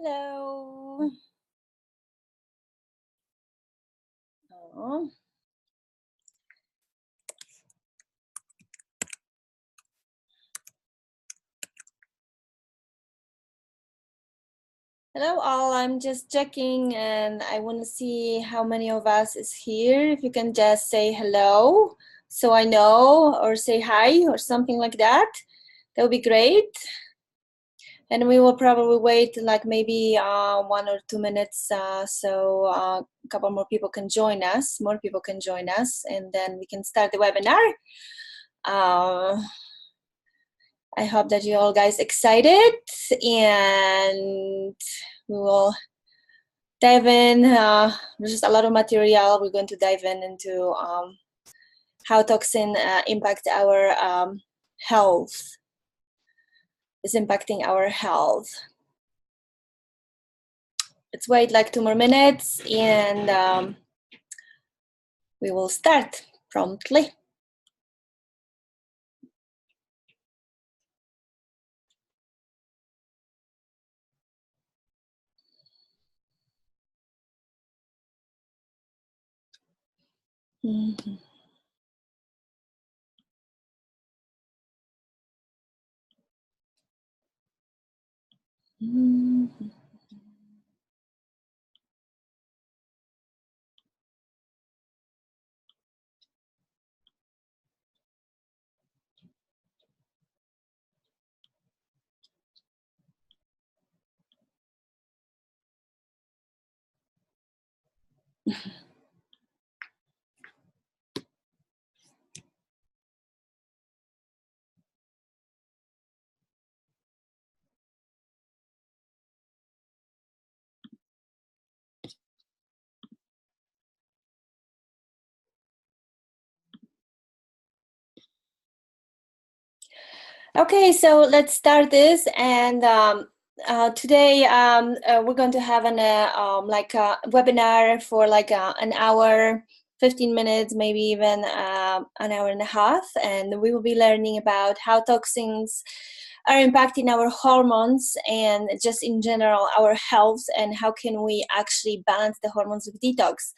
Hello. Oh. Hello all, I'm just checking and I want to see how many of us is here. If you can just say hello so I know, or say hi or something like that, that would be great. And we will probably wait like maybe 1 or 2 minutes so a couple more people can join us, and then we can start the webinar. I hope that you all guys excited, and we will dive in. There's just a lot of material. We're going to dive into how toxin impact our health. Is impacting our health. Let's wait like 2 more minutes, and we will start promptly. Mm-hmm. Mm-hmm. Okay, so let's start this, and today we're going to have like a webinar for like an hour, 15 minutes, maybe even an hour and a half, and we will be learning about how toxins are impacting our hormones and just in general our health, and how can we actually balance the hormones with detox.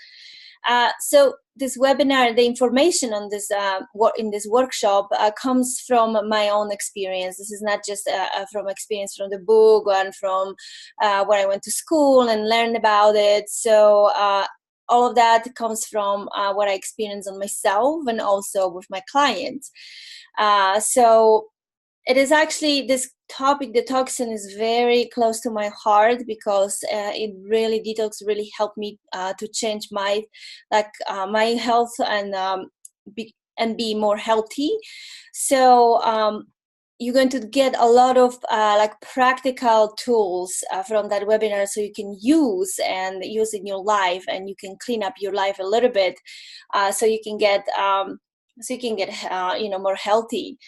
So this webinar, the information on this in this workshop comes from my own experience. This is not just from experience from the book and from where I went to school and learned about it. So all of that comes from what I experienced on myself and also with my clients. So it is actually, this topic, the toxin, is very close to my heart because it really, detox really helped me to change my my health and be more healthy. So you're going to get a lot of like practical tools from that webinar, so you can use in your life, and you can clean up your life a little bit, so you can get more healthy.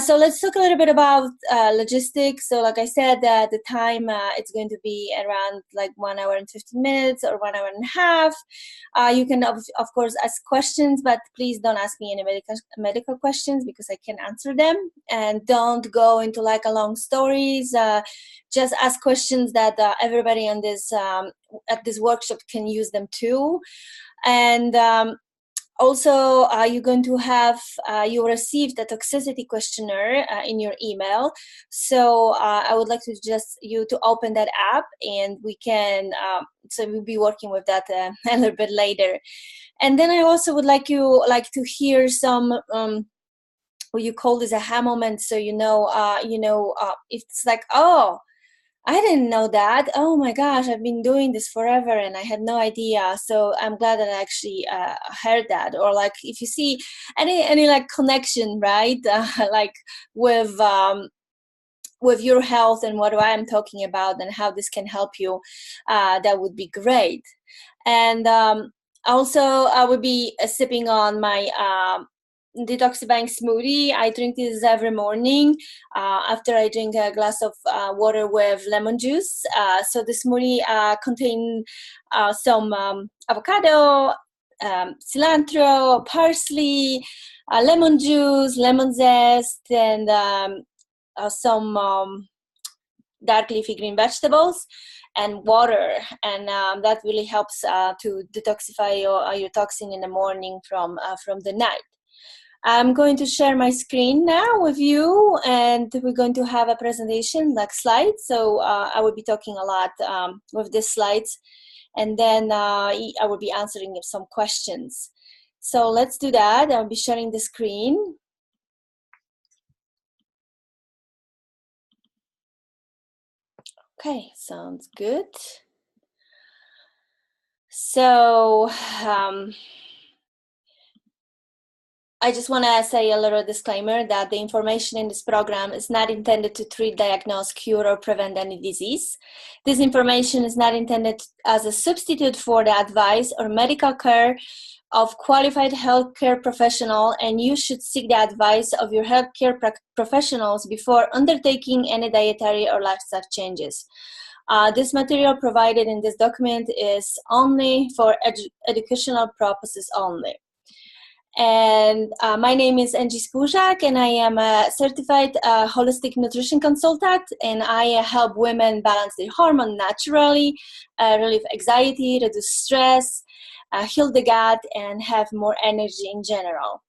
So let's talk a little bit about logistics. So like I said, the time it's going to be around like 1 hour and 15 minutes or 1 hour and a half. You can of course ask questions, but please don't ask me any medical questions because I can answer them. And don't go into like a long stories. Just ask questions that everybody on this at this workshop can use them too. And also, you're going to have, you received a toxicity questionnaire in your email. So I would like to just you to open that app, and we can, so we'll be working with that a little bit later. And then I also would like to hear some, what you call this aha moment. So it's like, oh, I didn't know that. Oh my gosh, I've been doing this forever and I had no idea. So I'm glad that I actually heard that. Or like if you see any like connection, right? Like with your health and what I'm talking about and how this can help you, that would be great. And also I would be sipping on my detoxifying smoothie. I drink this every morning after I drink a glass of water with lemon juice. So the smoothie contains some avocado, cilantro, parsley, lemon juice, lemon zest, and some dark leafy green vegetables, and water, and that really helps to detoxify your toxin in the morning from the night. I'm going to share my screen now with you, and we're going to have a presentation like slides. So I will be talking a lot with these slides, and then I will be answering some questions. So let's do that. I'll be sharing the screen. Okay, sounds good. So I just want to say a little disclaimer that the information in this program is not intended to treat, diagnose, cure, or prevent any disease. This information is not intended as a substitute for the advice or medical care of qualified healthcare professional, and you should seek the advice of your healthcare professionals before undertaking any dietary or lifestyle changes. This material provided in this document is only for educational purposes only. And my name is Angie Spuzak, and I am a certified holistic nutrition consultant, and I help women balance their hormone naturally, relieve anxiety, reduce stress, heal the gut, and have more energy in general.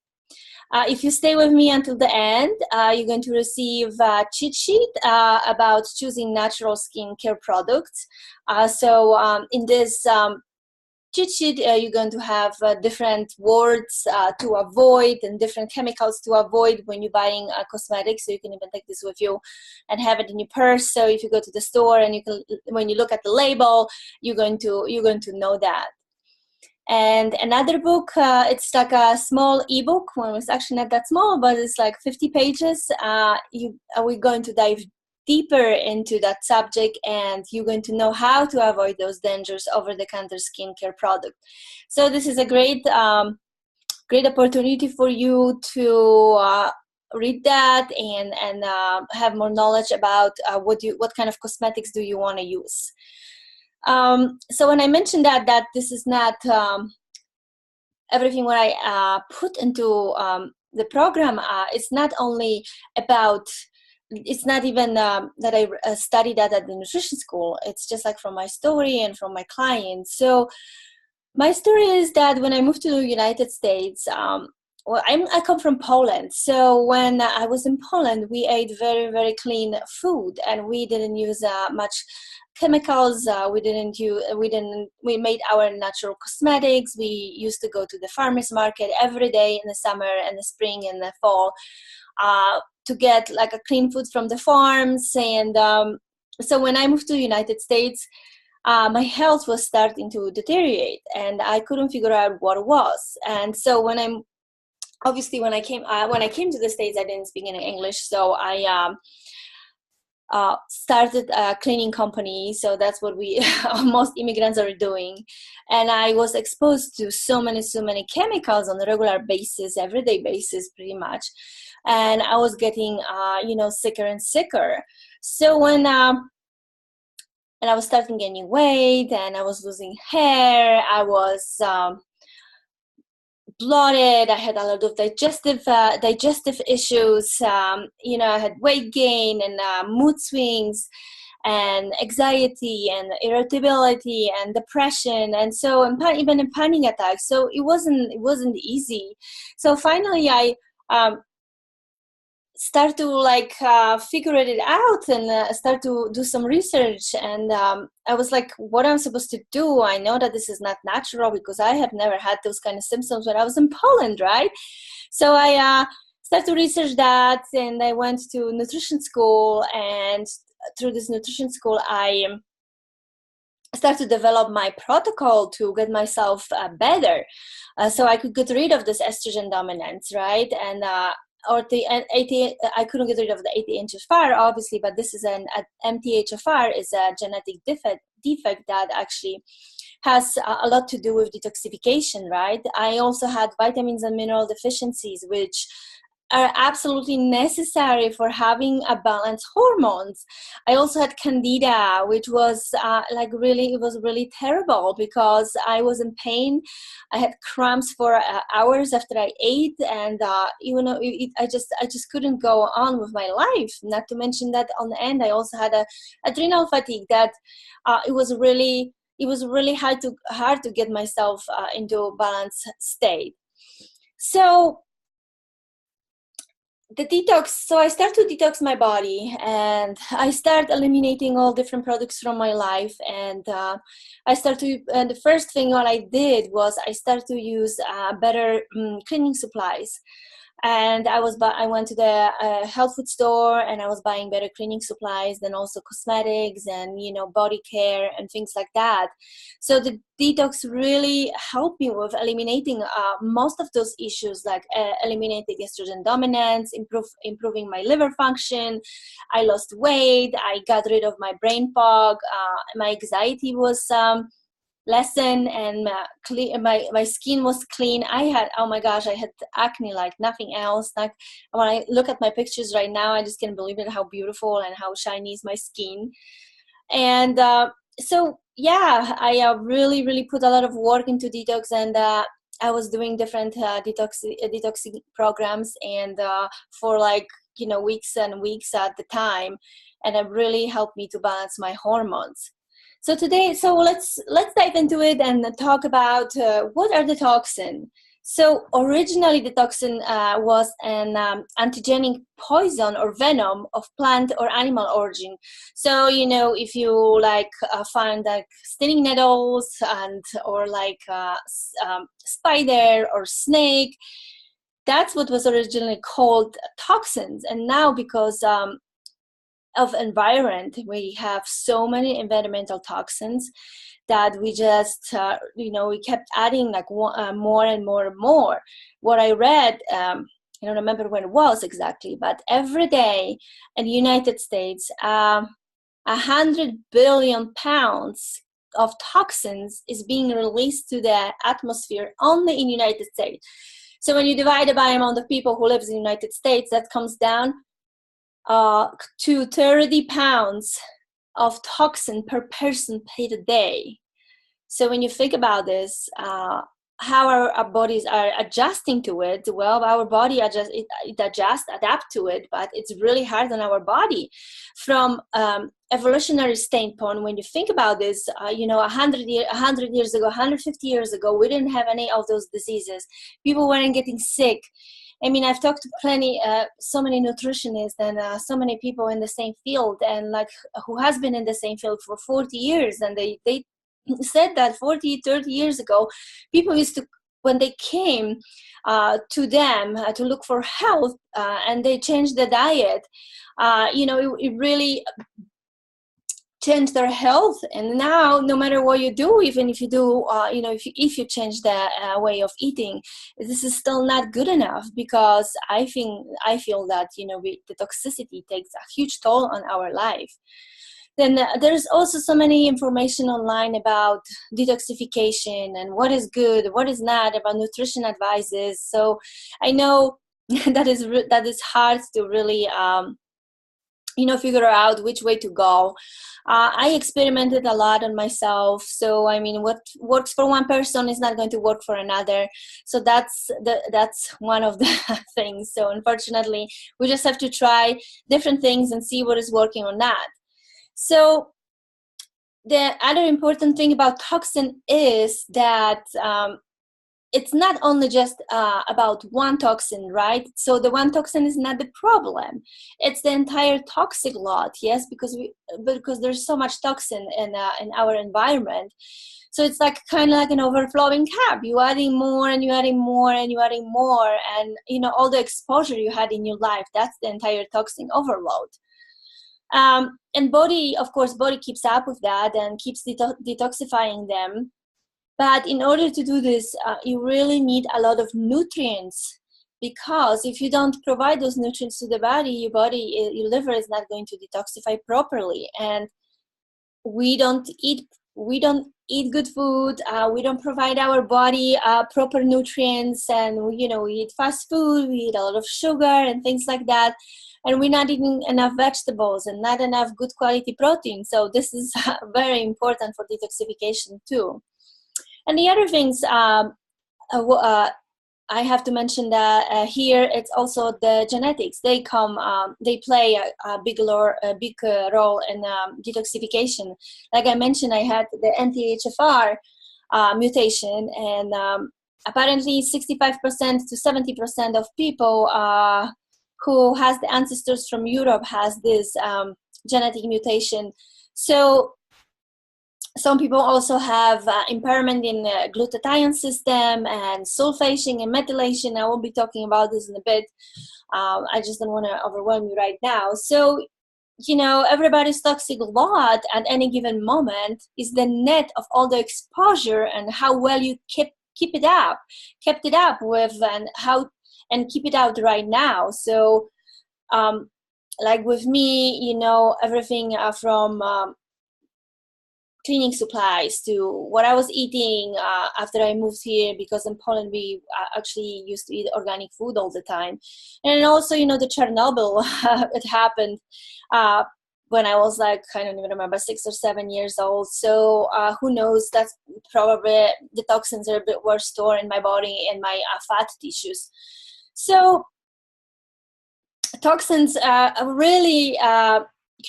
If you stay with me until the end, you're going to receive a cheat sheet about choosing natural skincare products. So in this cheat sheet, you're going to have different words to avoid and different chemicals to avoid when you're buying cosmetics. So you can even take this with you and have it in your purse. So if you go to the store and you can, when you look at the label, you're going to know that. And another book, it's like a small ebook. Well, it's actually not that small, but it's like 50 pages. We're going to dive deeper into that subject, and you're going to know how to avoid those dangerous over-the-counter skincare product. So this is a great opportunity for you to read that and have more knowledge about what kind of cosmetics do you want to use. So when I mentioned that this is not everything what I put into the program, it's not only about, it's not even that I studied that at the nutrition school. It's just like from my story and from my clients. So my story is that when I moved to the United States, well, I come from Poland. So when I was in Poland, we ate very, very clean food, and we didn't use much chemicals. We made our natural cosmetics. We used to go to the farmers market every day in the summer and the spring and the fall to get like a clean food from the farms. And so when I moved to the United States, my health was starting to deteriorate, and I couldn't figure out what it was. And so when I came to the States, I didn't speak any English, so I started a cleaning company. So that's what most immigrants are doing. And I was exposed to so many chemicals on a regular basis, everyday basis, pretty much. And I was getting, sicker and sicker. So when and I was starting gaining weight, and I was losing hair. I was bloated. I had a lot of digestive issues. I had weight gain and mood swings and anxiety and irritability and depression, and so even in panic attacks. So it wasn't easy. So finally I start to figure it out and start to do some research. And I was like, what am I supposed to do? I know that this is not natural because I have never had those kind of symptoms when I was in Poland, right? So I started to research that, and I went to nutrition school, and through this nutrition school, I started to develop my protocol to get myself better, so I could get rid of this estrogen dominance, right? And I couldn't get rid of the ATHFR, obviously, but this is an MTHFR is a genetic defect that actually has a lot to do with detoxification, right? I also had vitamins and mineral deficiencies, which are absolutely necessary for having a balanced hormones. I also had candida, which was it was really terrible because I was in pain. I had cramps for hours after I ate, and I just couldn't go on with my life. Not to mention that on the end, I also had a adrenal fatigue that it was really hard to get myself into a balanced state. So the detox, so I start to detox my body, and I start eliminating all different products from my life, and the first thing what I did was I started to use better cleaning supplies. And I went to the health food store, and I was buying better cleaning supplies, then also cosmetics and body care and things like that. So the detox really helped me with eliminating most of those issues, like eliminating estrogen dominance, improving my liver function. I lost weight. I got rid of my brain fog. My anxiety was lessen, and my skin was clean. I had, oh my gosh, I had acne like nothing else. Like when I look at my pictures right now, I just can't believe it, how beautiful and how shiny is my skin. And so yeah, I really put a lot of work into detox, and I was doing different detoxing programs, and for weeks and weeks at the time, and it really helped me to balance my hormones. So today, let's dive into it and talk about what are the toxins. So originally the toxin was an antigenic poison or venom of plant or animal origin. So, if you find like stinging nettles or spider or snake, that's what was originally called toxins. And now because of environment, we have so many environmental toxins that we just we kept adding more and more and more. What I read, I don't remember when it was exactly, but every day in the United States 100 billion pounds of toxins is being released to the atmosphere only in the United States. So when you divide it by the amount of people who lives in the United States, that comes down to 30 pounds of toxin per person per day. So when you think about this, how our bodies are adjusting to it, well, our body adapt to it, but it's really hard on our body. From evolutionary standpoint, when you think about this, 100 years ago, 150 years ago, we didn't have any of those diseases. People weren't getting sick. I mean, I've talked to so many nutritionists and so many people in the same field, and who has been in the same field for 40 years. And they said that 40, 30 years ago, people used to, when they came to them to look for health and they changed the diet, it really change their health. And now, no matter what you do, even if you do if you change the way of eating, this is still not good enough, because I feel that the toxicity takes a huge toll on our life. Then there's also so many information online about detoxification and what is good, what is not, about nutrition advices. So I know that is hard to really figure out which way to go. I experimented a lot on myself. So, I mean, what works for one person is not going to work for another. So that's one of the things. So unfortunately, we just have to try different things and see what is working or not. So the other important thing about toxin is that it's not only just about one toxin, right? So the one toxin is not the problem. It's the entire toxic lot, yes, because there's so much toxin in our environment. So it's kind of like an overflowing cup. You're adding more and you're adding more and you're adding more, and all the exposure you had in your life, that's the entire toxin overload. And body keeps up with that and keeps detoxifying them. But in order to do this, you really need a lot of nutrients, because if you don't provide those nutrients to the body, your liver is not going to detoxify properly. And we don't eat good food, we don't provide our body proper nutrients, and we eat fast food, we eat a lot of sugar and things like that, and we're not eating enough vegetables and not enough good quality protein. So this is very important for detoxification too. And the other things, I have to mention that here it's also the genetics. They play a big role in detoxification. Like I mentioned, I had the NTHFR mutation, and apparently 65% to 70% of people who has the ancestors from Europe has this genetic mutation. So some people also have impairment in the glutathione system and sulfation and methylation. I will be talking about this in a bit. I just don't want to overwhelm you right now. So, everybody's toxic lot at any given moment is the net of all the exposure and how well you kept it up with, and keep it out right now. So, like with me, everything from cleaning supplies to what I was eating after I moved here, because in Poland we actually used to eat organic food all the time. And also, the Chernobyl, it happened when I was like, I don't even remember, 6 or 7 years old. So who knows, that's probably the toxins are a bit worse stored in my body and my fat tissues. So toxins really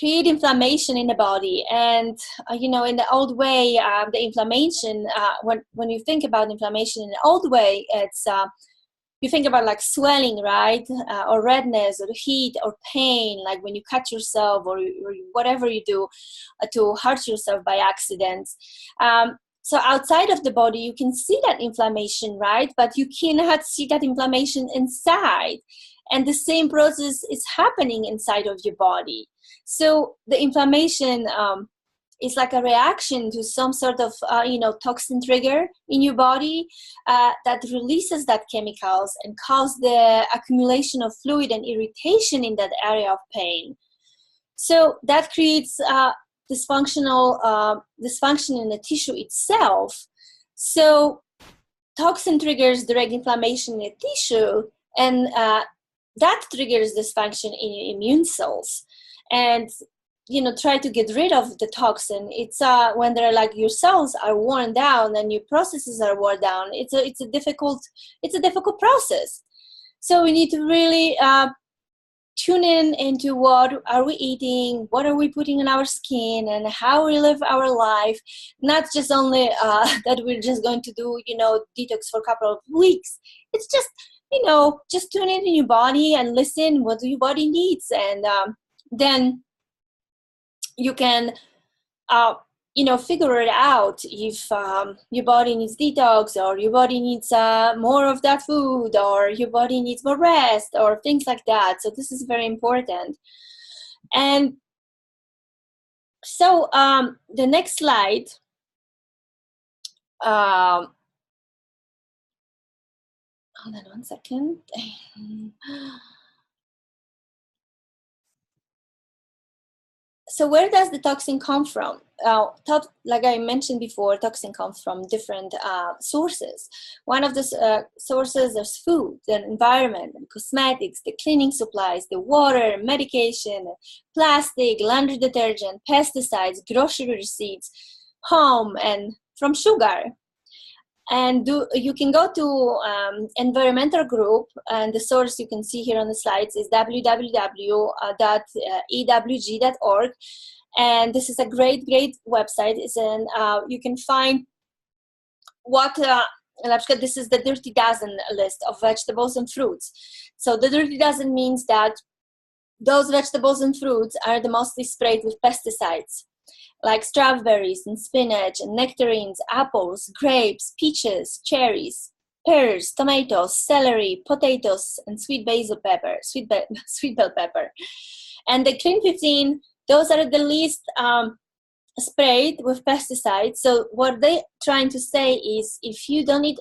create inflammation in the body. And in the old way, the inflammation, when you think about inflammation in the old way, it's you think about like swelling, right, or redness or heat or pain, like when you cut yourself or whatever you do to hurt yourself by accident. So outside of the body you can see that inflammation, right, but you cannot see that inflammation inside. And the same process is happening inside of your body. So the inflammation is like a reaction to some sort of, toxin trigger in your body that releases that chemicals and cause the accumulation of fluid and irritation in that area of pain. So that creates dysfunction in the tissue itself. So toxin triggers direct inflammation in the tissue, and that triggers dysfunction in your immune cells. And try to get rid of the toxin. It's when they're like your cells are worn down and your processes are worn down. It's a difficult process. So we need to really tune in into what are we eating, what are we putting in our skin, and how we live our life. Not just only that we're just going to do detox for a couple of weeks. It's just just tune in your body and listen what your body needs, and then you can figure it out if your body needs detox, or your body needs more of that food, or your body needs more rest, or things like that. So this is very important. And so the next slide, hold on 1 second. So where does the toxin come from? Like I mentioned before, toxin comes from different sources. One of the sources is food, the environment, and cosmetics, the cleaning supplies, the water, medication, plastic, laundry detergent, pesticides, grocery receipts, home, and from sugar. And you can go to environmental group, and the source you can see here on the slides is www.ewg.org. And this is a great website. You can find what this is the Dirty Dozen list of vegetables and fruits. So the Dirty Dozen means that those vegetables and fruits are the mostly sprayed with pesticides, like strawberries and spinach and nectarines, apples, grapes, peaches, cherries, pears, tomatoes, celery, potatoes, and sweet bell pepper. And the Clean 15, those are the least sprayed with pesticides. So what they're trying to say is, if you don't eat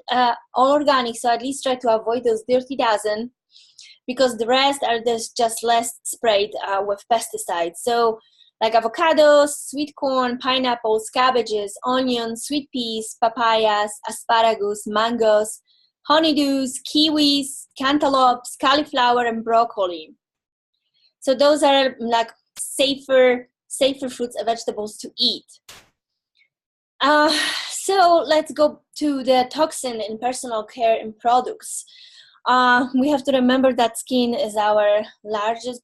all organic, so at least try to avoid those Dirty Dozen, because the rest are just less sprayed with pesticides. So like avocados, sweet corn, pineapples, cabbages, onions, sweet peas, papayas, asparagus, mangoes, honeydews, kiwis, cantaloupes, cauliflower, and broccoli. So those are like safer fruits and vegetables to eat. So let's go to the toxin in personal care and products. We have to remember that skin is our largest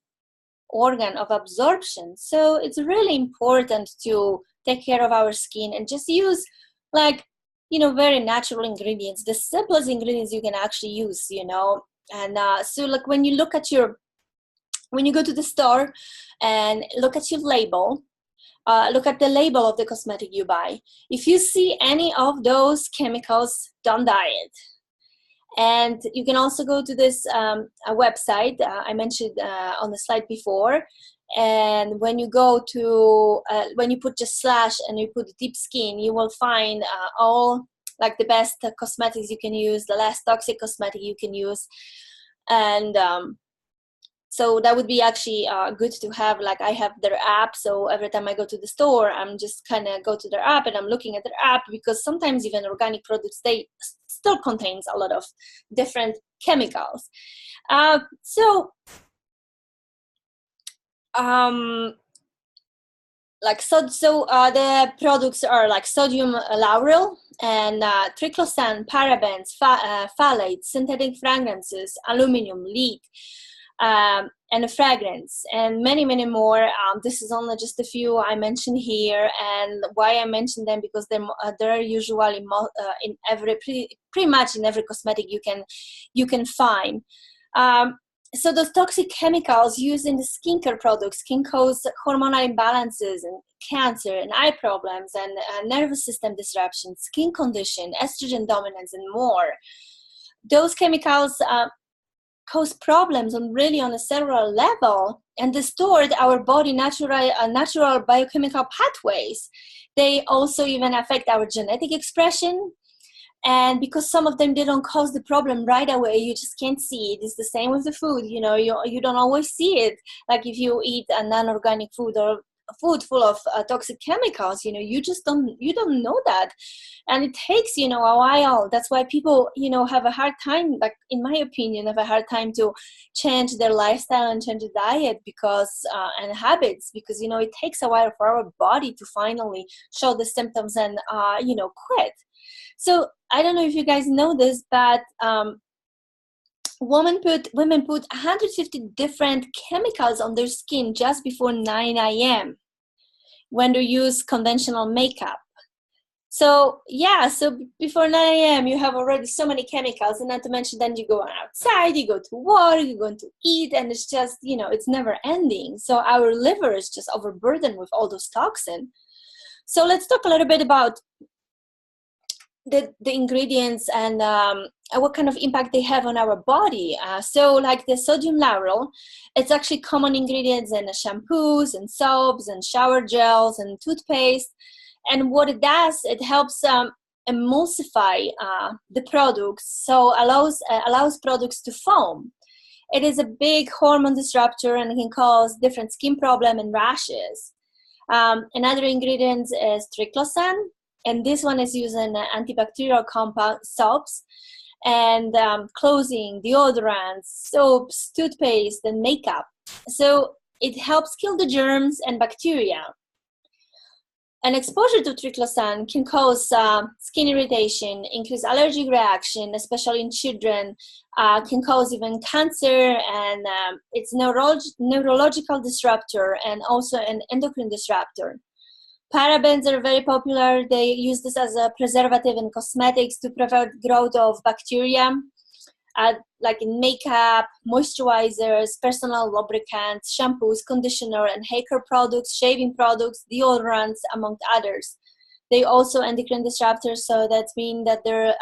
organ of absorption. So it's really important to take care of our skin and just use like, very natural ingredients, the simplest ingredients you can actually use, And so like when you go to the store and look at your label, look at the label of the cosmetic you buy. If you see any of those chemicals, don't buy it. And you can also go to this a website I mentioned on the slide before. And when you go to, when you put just slash and you put deep skin, you will find all like the best cosmetics you can use, the less toxic cosmetic you can use. And so that would be actually good to have. Like I have their app, so every time I go to the store, I'm just kind of go to their app and I'm looking at their app, because sometimes even organic products, they still contains a lot of different chemicals. The products are like sodium lauryl and triclosan, parabens, phthalates, synthetic fragrances, aluminum, lead, and a fragrance, and many, many more. This is only just a few I mentioned here, and why I mentioned them because they're usually in every pretty much in every cosmetic you can find. So those toxic chemicals used in the skincare products can cause hormonal imbalances and cancer and eye problems and nervous system disruption, skin condition, estrogen dominance, and more. Those chemicals cause problems on a cellular level and distort our body natural biochemical pathways. They also even affect our genetic expression. And because some of them, they don't cause the problem right away, you just can't see it. It's the same with the food, you don't always see it. Like if you eat a non-organic food or food full of toxic chemicals, you don't know that. And it takes, a while. That's why people, have a hard time, like in my opinion, have a hard time to change their lifestyle and change the diet and habits, because, it takes a while for our body to finally show the symptoms and, quit. So I don't know if you guys know this, but women put 150 different chemicals on their skin just before 9 a.m. when they use conventional makeup. So before 9 a.m. you have already so many chemicals, and not to mention then you go outside, you go to work, you're going to eat, and it's just, it's never ending. So our liver is just overburdened with all those toxins. So let's talk a little bit about the ingredients and what kind of impact they have on our body. So like the sodium lauryl, it's actually common ingredients in shampoos and soaps and shower gels and toothpaste. And what it does, it helps emulsify the products, so allows products to foam. It is a big hormone disruptor and it can cause different skin problems and rashes. Another ingredient is triclosan, and this one is used in antibacterial compound soaps and clothing, deodorants, soaps, toothpaste, and makeup. So it helps kill the germs and bacteria. An exposure to triclosan can cause skin irritation, increase allergic reaction, especially in children, can cause even cancer, and it's neurological disruptor and also an endocrine disruptor. Parabens are very popular. They use this as a preservative in cosmetics to prevent growth of bacteria, like in makeup, moisturizers, personal lubricants, shampoos, conditioner, and hair care products, shaving products, deodorants, among others. They also endocrine disruptors, so that means that they're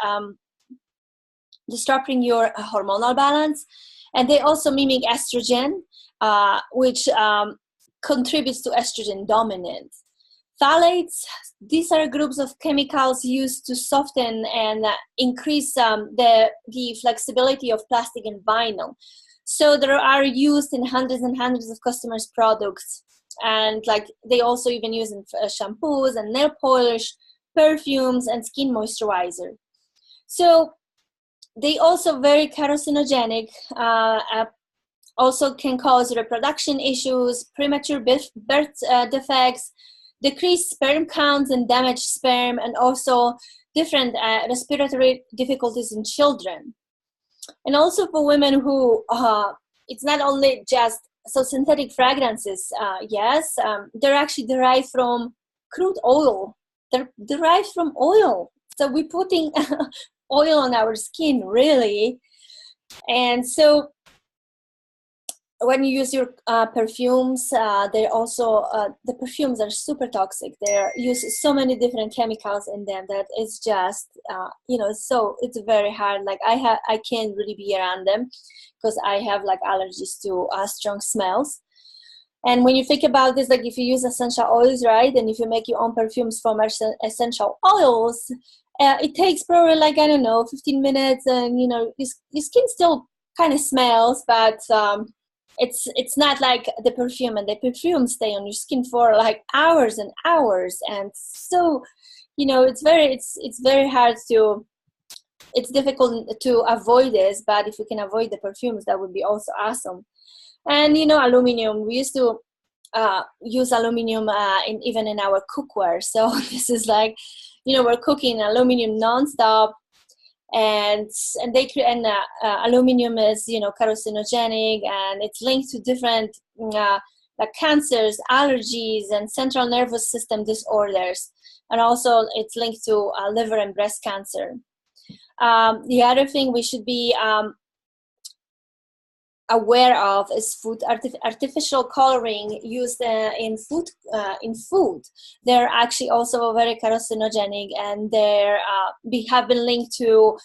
disrupting your hormonal balance. And they also mimic estrogen, which contributes to estrogen dominance. Phthalates, these are groups of chemicals used to soften and increase the flexibility of plastic and vinyl. So they are used in hundreds and hundreds of customers' products. And like they also even use in shampoos and nail polish, perfumes, and skin moisturizer. So they also very carcinogenic, also can cause reproduction issues, premature birth defects, decreased sperm counts and damaged sperm, and also different respiratory difficulties in children. And also for women who, it's not only just, so synthetic fragrances, yes, they're actually derived from crude oil. They're derived from oil. So we're putting oil on our skin, really. And so when you use your perfumes, they're also, the perfumes are super toxic. They use so many different chemicals in them that it's just, so it's very hard. Like I can't really be around them because I have like allergies to strong smells. And when you think about this, like if you use essential oils, right, and if you make your own perfumes from essential oils, it takes probably like, I don't know, 15 minutes, and your skin still kind of smells, but it's not like the perfume, and the perfume stay on your skin for like hours and hours. And so it's very hard to, it's difficult to avoid this, but if you can avoid the perfumes, that would be also awesome. And aluminum, we used to use aluminum even in our cookware. So this is like, we're cooking aluminum nonstop, and aluminum is carcinogenic, and it's linked to different like cancers, allergies, and central nervous system disorders, and also it's linked to liver and breast cancer. The other thing we should be aware of is food artificial coloring used in food. They're actually also very carcinogenic, and have been linked to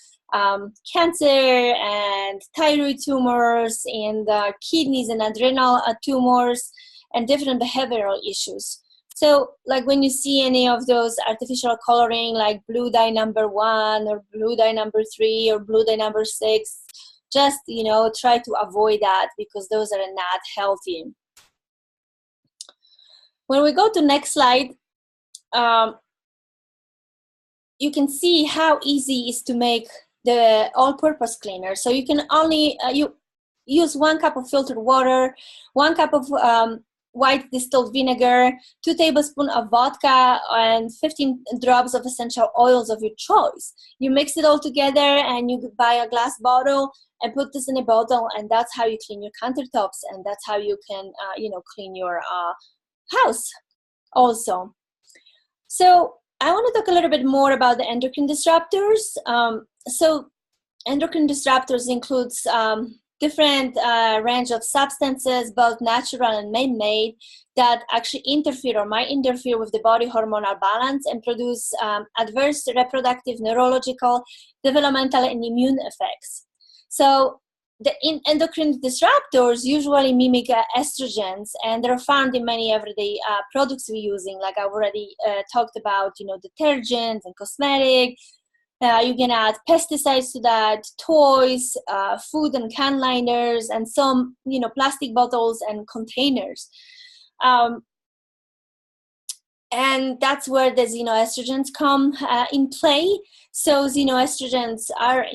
cancer and thyroid tumors, and kidneys and adrenal tumors, and different behavioral issues. So like when you see any of those artificial coloring, like blue dye number 1 or blue dye number 3 or blue dye number 6, just try to avoid that, because those are not healthy. When we go to next slide, you can see how easy it is to make the all-purpose cleaner. So you can only you use 1 cup of filtered water, 1 cup of white distilled vinegar, 2 tablespoons of vodka, and 15 drops of essential oils of your choice. You mix it all together, and you buy a glass bottle and put this in a bottle, and that's how you clean your countertops, and that's how you can clean your house also. So I want to talk a little bit more about the endocrine disruptors. So endocrine disruptors includes different range of substances, both natural and man-made, that actually interfere or might interfere with the body hormonal balance and produce adverse reproductive, neurological, developmental, and immune effects. So the endocrine disruptors usually mimic estrogens, and they're found in many everyday products we're using, like I already talked about, detergent and cosmetic. You can add pesticides to that, toys, food and can liners, and some, plastic bottles and containers. And that's where the xenoestrogens come in play. So xenoestrogens are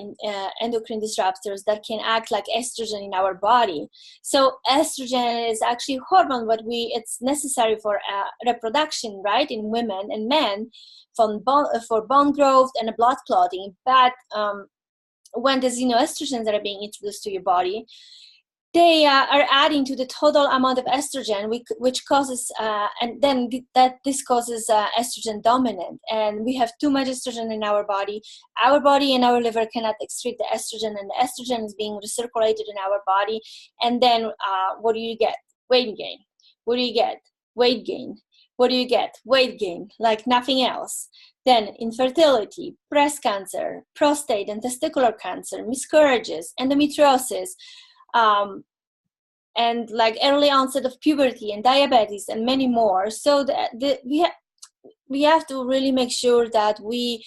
endocrine disruptors that can act like estrogen in our body. So estrogen is actually a hormone, but it's necessary for reproduction, right, in women and men, for bone growth and blood clotting. But when the xenoestrogens are being introduced to your body, they are adding to the total amount of estrogen, which causes, and then this causes estrogen dominant. And we have too much estrogen in our body. Our body and our liver cannot excrete the estrogen, and the estrogen is being recirculated in our body. And then what do you get? Weight gain. What do you get? Weight gain. What do you get? Weight gain, like nothing else. Then infertility, breast cancer, prostate and testicular cancer, miscarriages, endometriosis, and like early onset of puberty and diabetes, and many more. So we have to really make sure that we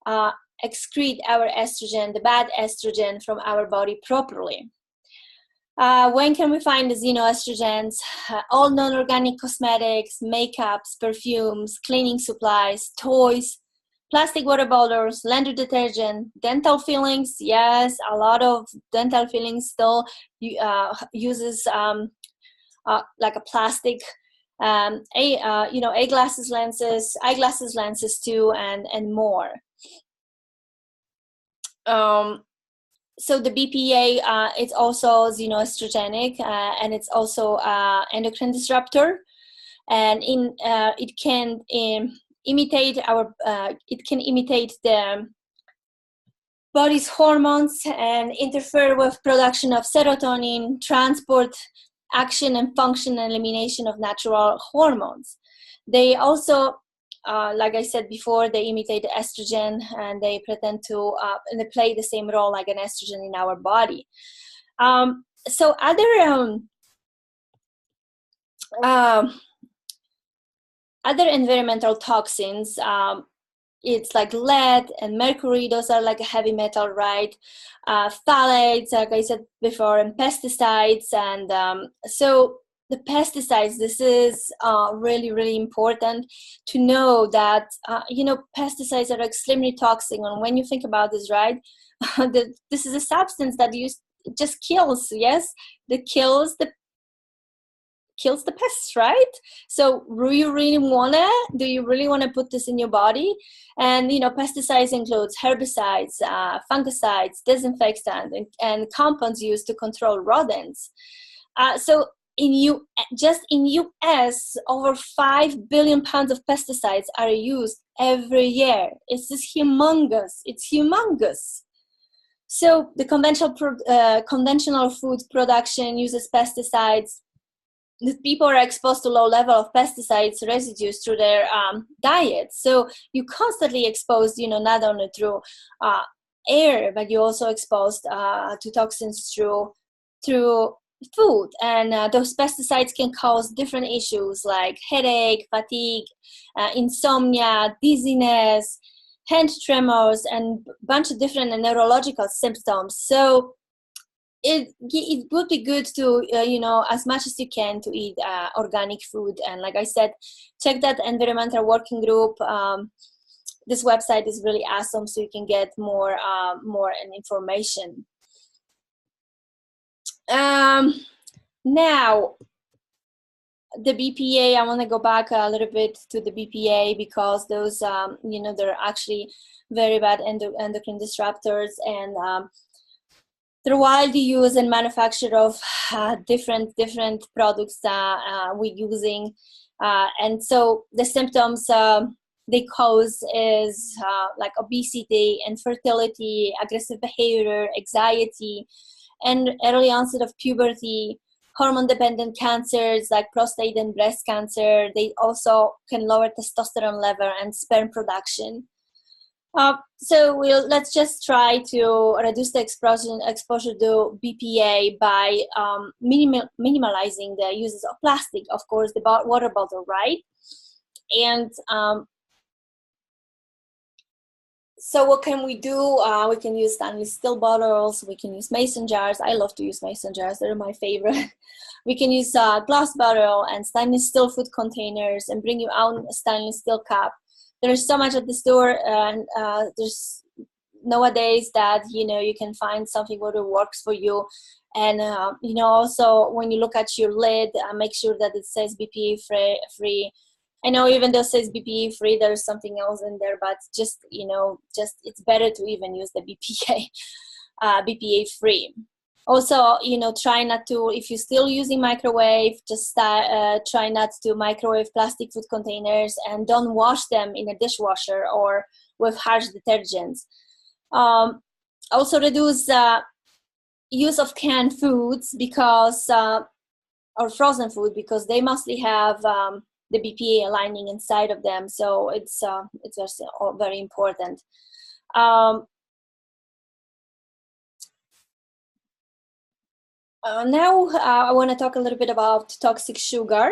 excrete our estrogen, the bad estrogen, from our body properly. When can we find the xenoestrogens? All non-organic cosmetics, makeups, perfumes, cleaning supplies, toys, plastic water bottles, laundry detergent, dental fillings. Yes, a lot of dental fillings still uses like a plastic. Eyeglasses lenses too, and more. So the BPA, it's also xenoestrogenic, and it's also endocrine disruptor, and it can imitate the body's hormones and interfere with production of serotonin, transport, action and function, and elimination of natural hormones. They also, like I said before, they imitate the estrogen, and they pretend to and they play the same role like an estrogen in our body. So other environmental toxins, it's like lead and mercury. Those are like a heavy metal, right? Phthalates, like I said before, and pesticides. And so the pesticides, this is really, really important to know that, pesticides are extremely toxic. And when you think about this, right, this is a substance that just kills, yes? That kills the pests, right? So do you really want to put this in your body? And pesticides includes herbicides, fungicides, disinfectants, and compounds used to control rodents. So in US, over 5 billion pounds of pesticides are used every year. It's just humongous. It's humongous. So the conventional food production uses pesticides. The people are exposed to low level of pesticides residues through their diet. So you constantly exposed, not only through air, but you're also exposed to toxins through food. And those pesticides can cause different issues like headache, fatigue, insomnia, dizziness, hand tremors, and a bunch of different neurological symptoms. So it would be good to, as much as you can, to eat organic food. And like I said, check that environmental working group. This website is really awesome, so you can get more information. Now, the BPA, I want to go back a little bit to the BPA, because those, they're actually very bad endocrine disruptors, and they're widely used and manufactured of different products that we're using. And so the symptoms they cause is like obesity, infertility, aggressive behavior, anxiety, and early onset of puberty, hormone-dependent cancers like prostate and breast cancer. They also can lower testosterone level and sperm production. So let's just try to reduce the exposure to BPA by minimalizing the uses of plastic, of course, the water bottle, right? And so what can we do? We can use stainless steel bottles. We can use mason jars. I love to use mason jars. They're my favorite. We can use glass bottle and stainless steel food containers, and bring your own stainless steel cup. There's so much at the store, and there's nowadays that you can find something that works for you. And also when you look at your lid, make sure that it says BPA free. I know even though it says BPA free, there's something else in there, but just it's better to even use the BPA free. Also, try not to, if you're still using microwave, just try not to microwave plastic food containers, and don't wash them in a dishwasher or with harsh detergents. Also reduce use of canned foods or frozen food, because they mostly have the BPA lining inside of them. So it's very important. Now I want to talk a little bit about toxic sugar.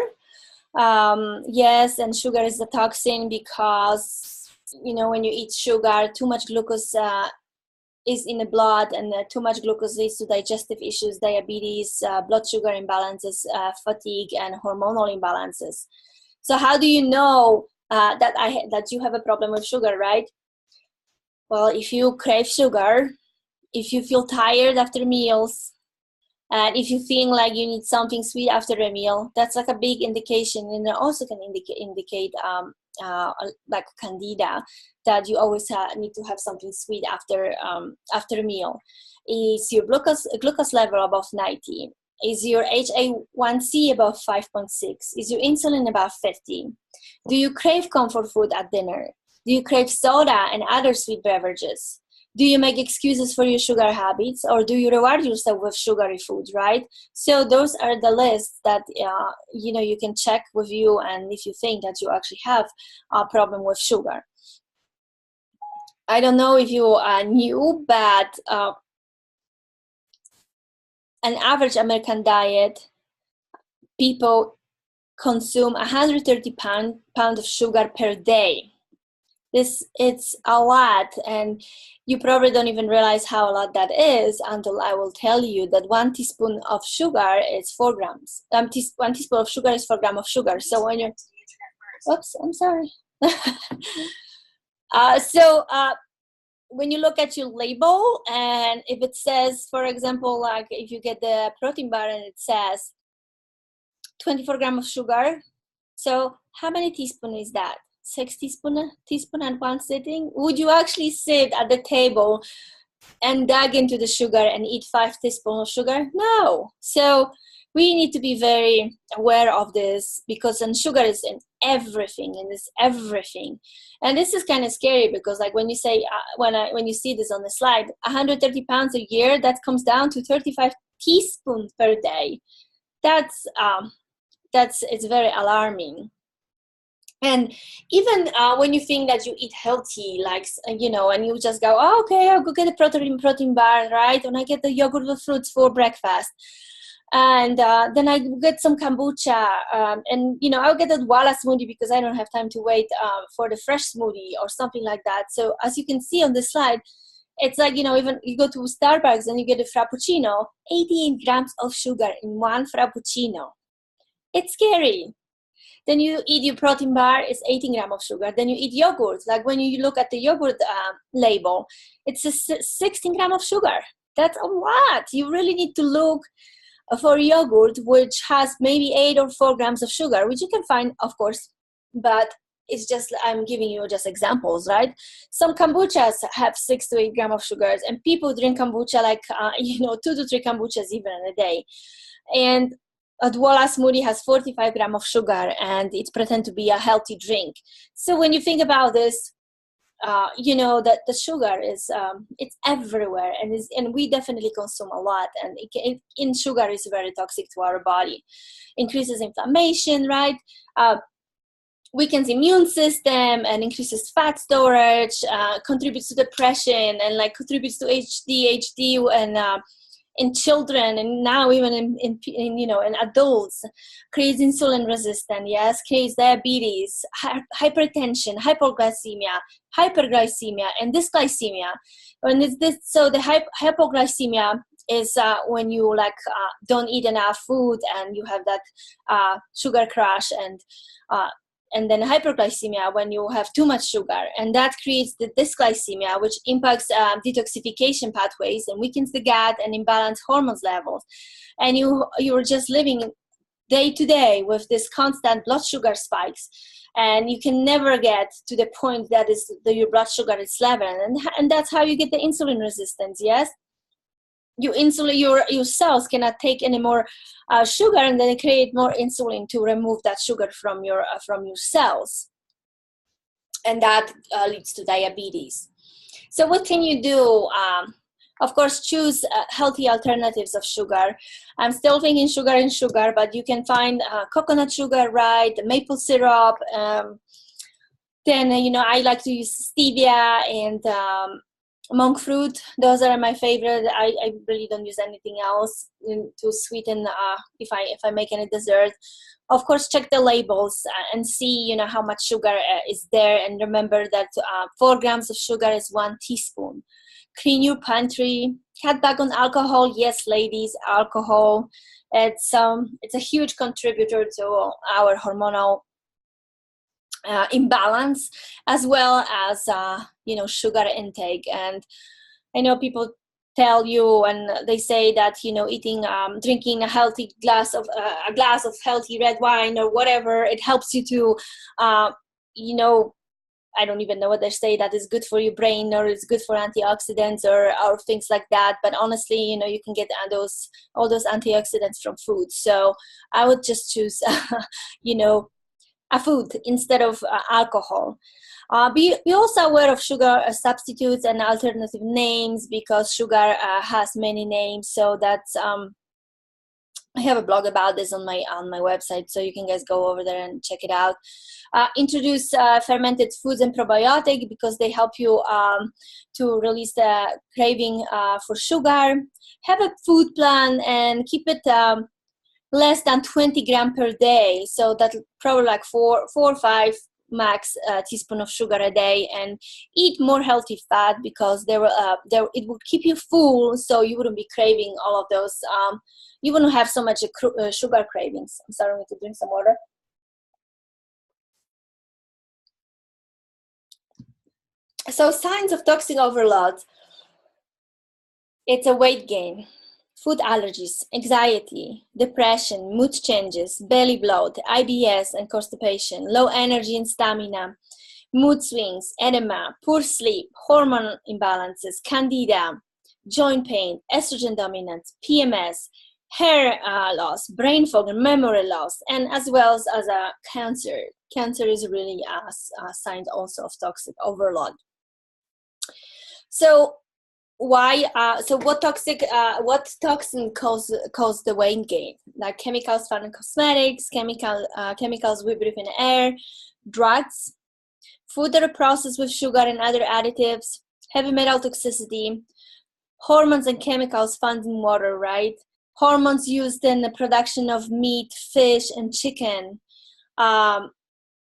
Yes, and sugar is a toxin because when you eat sugar, too much glucose is in the blood, and too much glucose leads to digestive issues, diabetes, blood sugar imbalances, fatigue, and hormonal imbalances. So how do you know that you have a problem with sugar, right? Well, if you crave sugar, if you feel tired after meals, and if you feel like you need something sweet after a meal, that's like a big indication, and it also can indicate like candida, that you always need to have something sweet after a meal. Is your glucose level above 90? Is your HA1C above 5.6? Is your insulin above 50? Do you crave comfort food at dinner? Do you crave soda and other sweet beverages? Do you make excuses for your sugar habits, or do you reward yourself with sugary food, right? So those are the lists that you can check with you, and if you think that you actually have a problem with sugar. I don't know if you knew, but an average American diet, people consume 130 pounds of sugar per day. It's a lot, and you probably don't even realize how a lot that is until I will tell you that 1 teaspoon of sugar is 4 grams. 1 teaspoon of sugar is 4 grams of sugar. So when you're, oops, I'm sorry. When you look at your label, and if it says, for example, like if you get the protein bar and it says 24 grams of sugar, so how many teaspoons is that? 6 teaspoon and 1 sitting? Would you actually sit at the table and dig into the sugar and eat 5 teaspoons of sugar? No. So we need to be very aware of this, because sugar is in everything, and it's everything. And this is kind of scary, because like when you say, when you see this on the slide, 130 pounds a year, that comes down to 35 teaspoons per day. It's very alarming. And even when you think that you eat healthy, like, and you just go, oh, okay, I'll go get a protein bar, right? And I get the yogurt with fruits for breakfast. And then I get some kombucha, and I'll get a Walla smoothie because I don't have time to wait for the fresh smoothie or something like that. So as you can see on this slide, it's like, even you go to Starbucks and you get a Frappuccino, 88 grams of sugar in one Frappuccino. It's scary. Then you eat your protein bar, it's 18 grams of sugar. Then you eat yogurt. Like when you look at the yogurt label, it's 16 grams of sugar. That's a lot. You really need to look for yogurt, which has maybe 8 or 4 grams of sugar, which you can find, of course, but it's just, I'm giving you just examples, right? Some kombuchas have 6 to 8 grams of sugars, and people drink kombucha like, 2 to 3 kombuchas even in a day. And a Dwala smoothie has 45 grams of sugar, and it pretends to be a healthy drink. So when you think about this, that the sugar is it's everywhere, and we definitely consume a lot, and in sugar is very toxic to our body. Increases inflammation, right? Weakens immune system and increases fat storage, contributes to depression, and like contributes to ADHD and in children, and now even in adults. Creates insulin resistance, yes, creates diabetes, hypertension, hyperglycemia, and dysglycemia. When it's this, so the hypoglycemia is when you don't eat enough food and you have that sugar crash, and then hyperglycemia when you have too much sugar, and that creates the dysglycemia, which impacts detoxification pathways and weakens the gut and imbalance hormones levels. And you're just living day to day with this constant blood sugar spikes, and you can never get to the point that your blood sugar is level, and that's how you get the insulin resistance. Yes, your cells cannot take any more sugar, and then create more insulin to remove that sugar from your cells, and that leads to diabetes. So what can you do? Of course, choose healthy alternatives of sugar. I'm still thinking sugar, but you can find coconut sugar, right? The maple syrup. Then I like to use stevia and monk fruit. Those are my favorite. I really don't use anything else to sweeten if I make any dessert. Of course, check the labels and see how much sugar is there, and remember that 4 grams of sugar is 1 teaspoon. clean your pantry, cut back on alcohol. Yes, ladies, alcohol, it's a huge contributor to our hormonal imbalance, as well as sugar intake. And I know people tell you, and they say that drinking a glass of healthy red wine or whatever, it helps you to I don't even know what they say, that is good for your brain or it's good for antioxidants or things like that. But honestly, you can get all those antioxidants from food. So I would just choose a food instead of alcohol. Be also aware of sugar substitutes and alternative names, because sugar has many names. So that's I have a blog about this on my website, so you can guys go over there and check it out. Introduce fermented foods and probiotic, because they help you to release the craving for sugar. Have a food plan and keep it less than 20 grams per day. So that's probably like four or five max teaspoon of sugar a day. And eat more healthy fat, because it would keep you full, so you wouldn't be craving all of those. You wouldn't have so much sugar cravings. I'm sorry, I need to drink some water. So signs of toxic overload. It's a weight gain, food allergies, anxiety, depression, mood changes, belly bloat, IBS and constipation, low energy and stamina, mood swings, edema, poor sleep, hormone imbalances, candida, joint pain, estrogen dominance, PMS, hair loss, brain fog, and memory loss, and as well as a cancer. Cancer is really a sign also of toxic overload. So what toxin cause the weight gain? Like chemicals found in cosmetics, chemicals we breathe in the air, drugs, food that are processed with sugar and other additives, heavy metal toxicity, hormones and chemicals found in water, right? Hormones used in the production of meat, fish, and chicken.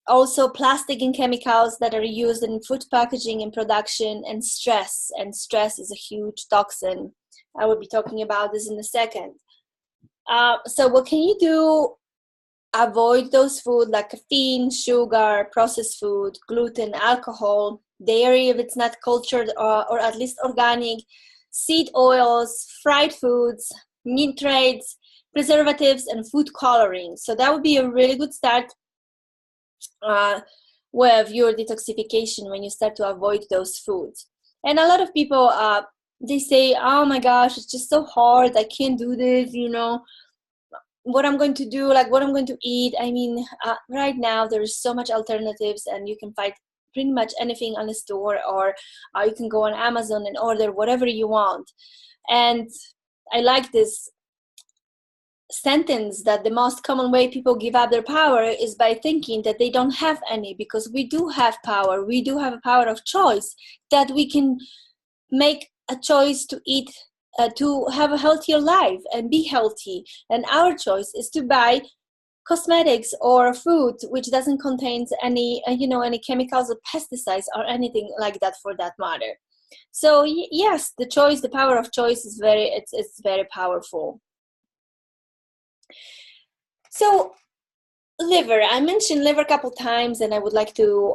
Also plastic and chemicals that are used in food packaging and production, and stress. And stress is a huge toxin. I will be talking about this in a second. So what can you do? Avoid those food like caffeine, sugar, processed food, gluten, alcohol, dairy if it's not cultured or at least organic, seed oils, fried foods, nitrates, preservatives, and food coloring. So that would be a really good start with your detoxification, when you start to avoid those foods. And a lot of people they say, oh my gosh, it's just so hard, I can't do this, what I'm going to do, like what I'm going to eat. I mean, right now there's so much alternatives, and you can find pretty much anything on the store, or you can go on Amazon and order whatever you want. And I like this sentence that the most common way people give up their power is by thinking that they don't have any, because we do have power. We do have a power of choice, that we can make a choice to eat, to have a healthier life and be healthy. And our choice is to buy cosmetics or food which doesn't contain any any chemicals or pesticides or anything like that, for that matter. So yes, the power of choice is very powerful. So liver, I mentioned liver a couple times, and I would like to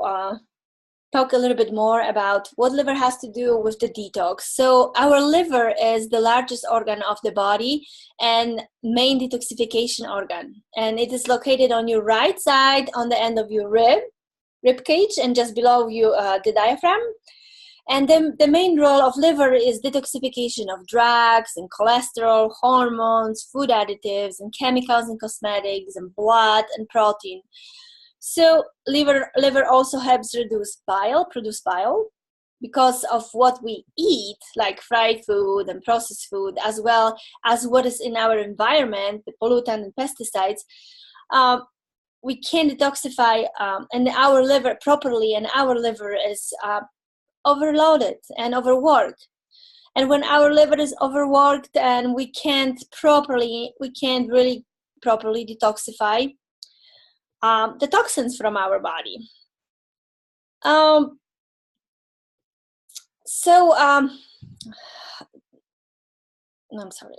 talk a little bit more about what liver has to do with the detox. So our liver is the largest organ of the body and main detoxification organ, and it is located on your right side on the end of your rib cage and just below you the diaphragm. And then the main role of liver is detoxification of drugs and cholesterol, hormones, food additives, and chemicals and cosmetics, and blood and protein. So liver also helps produce bile, because of what we eat, like fried food and processed food, as well as what is in our environment, the pollutant and pesticides. We can detoxify and our liver properly, and our liver is overloaded and overworked. And when our liver is overworked and we can't really properly detoxify the toxins from our body. So I'm sorry.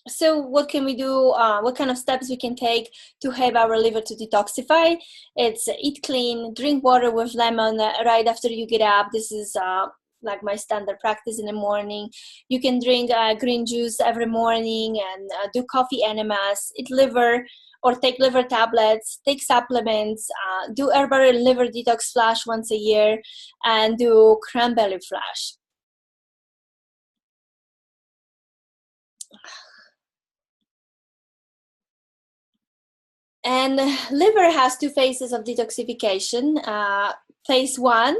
So what can we do? What kind of steps we can take to help our liver to detoxify? It's eat clean, drink water with lemon right after you get up. This is like my standard practice in the morning. You can drink green juice every morning and do coffee enemas, eat liver or take liver tablets, take supplements, do herbal liver detox flash once a year, and do cranberry flash. And liver has two phases of detoxification. Phase one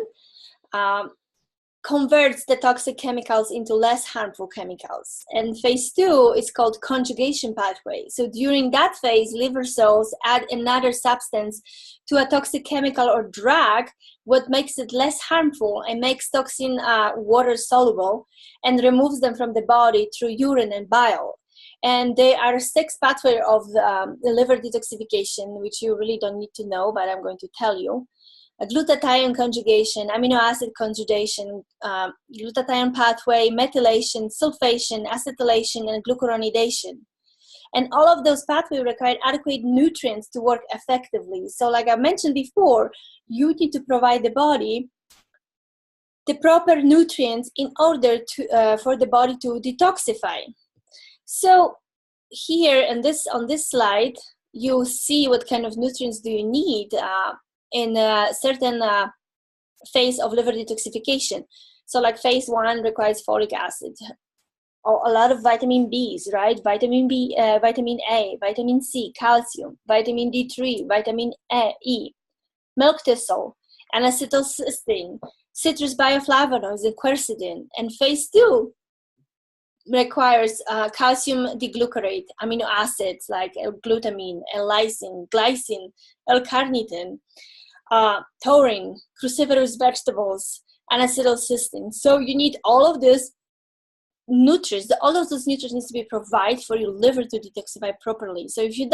converts the toxic chemicals into less harmful chemicals. And phase two is called conjugation pathway. So during that phase, liver cells add another substance to a toxic chemical or drug, what makes it less harmful and makes toxin water soluble and removes them from the body through urine and bile. And there are 6 pathways of the liver detoxification, which you really don't need to know, but I'm going to tell you. Glutathione conjugation, amino acid conjugation, glutathione pathway, methylation, sulfation, acetylation, and glucuronidation. And all of those pathways require adequate nutrients to work effectively. So like I mentioned before, you need to provide the body the proper nutrients in order to for the body to detoxify. So here on this slide, you see what kind of nutrients do you need in a certain phase of liver detoxification. So like phase 1 requires folic acid, or a lot of vitamin B's, right? Vitamin B, vitamin A, vitamin C, calcium, vitamin D3, vitamin E, milk thistle, and acetylcysteine, citrus bioflavonoids, and quercetin. And phase 2 requires calcium deglucarate, amino acids like L-glutamine, L-lysine, glycine, L-carnitine, taurine, cruciferous vegetables, and acetylcysteine. So you need all of this nutrients. All of those nutrients need to be provided for your liver to detoxify properly. So if you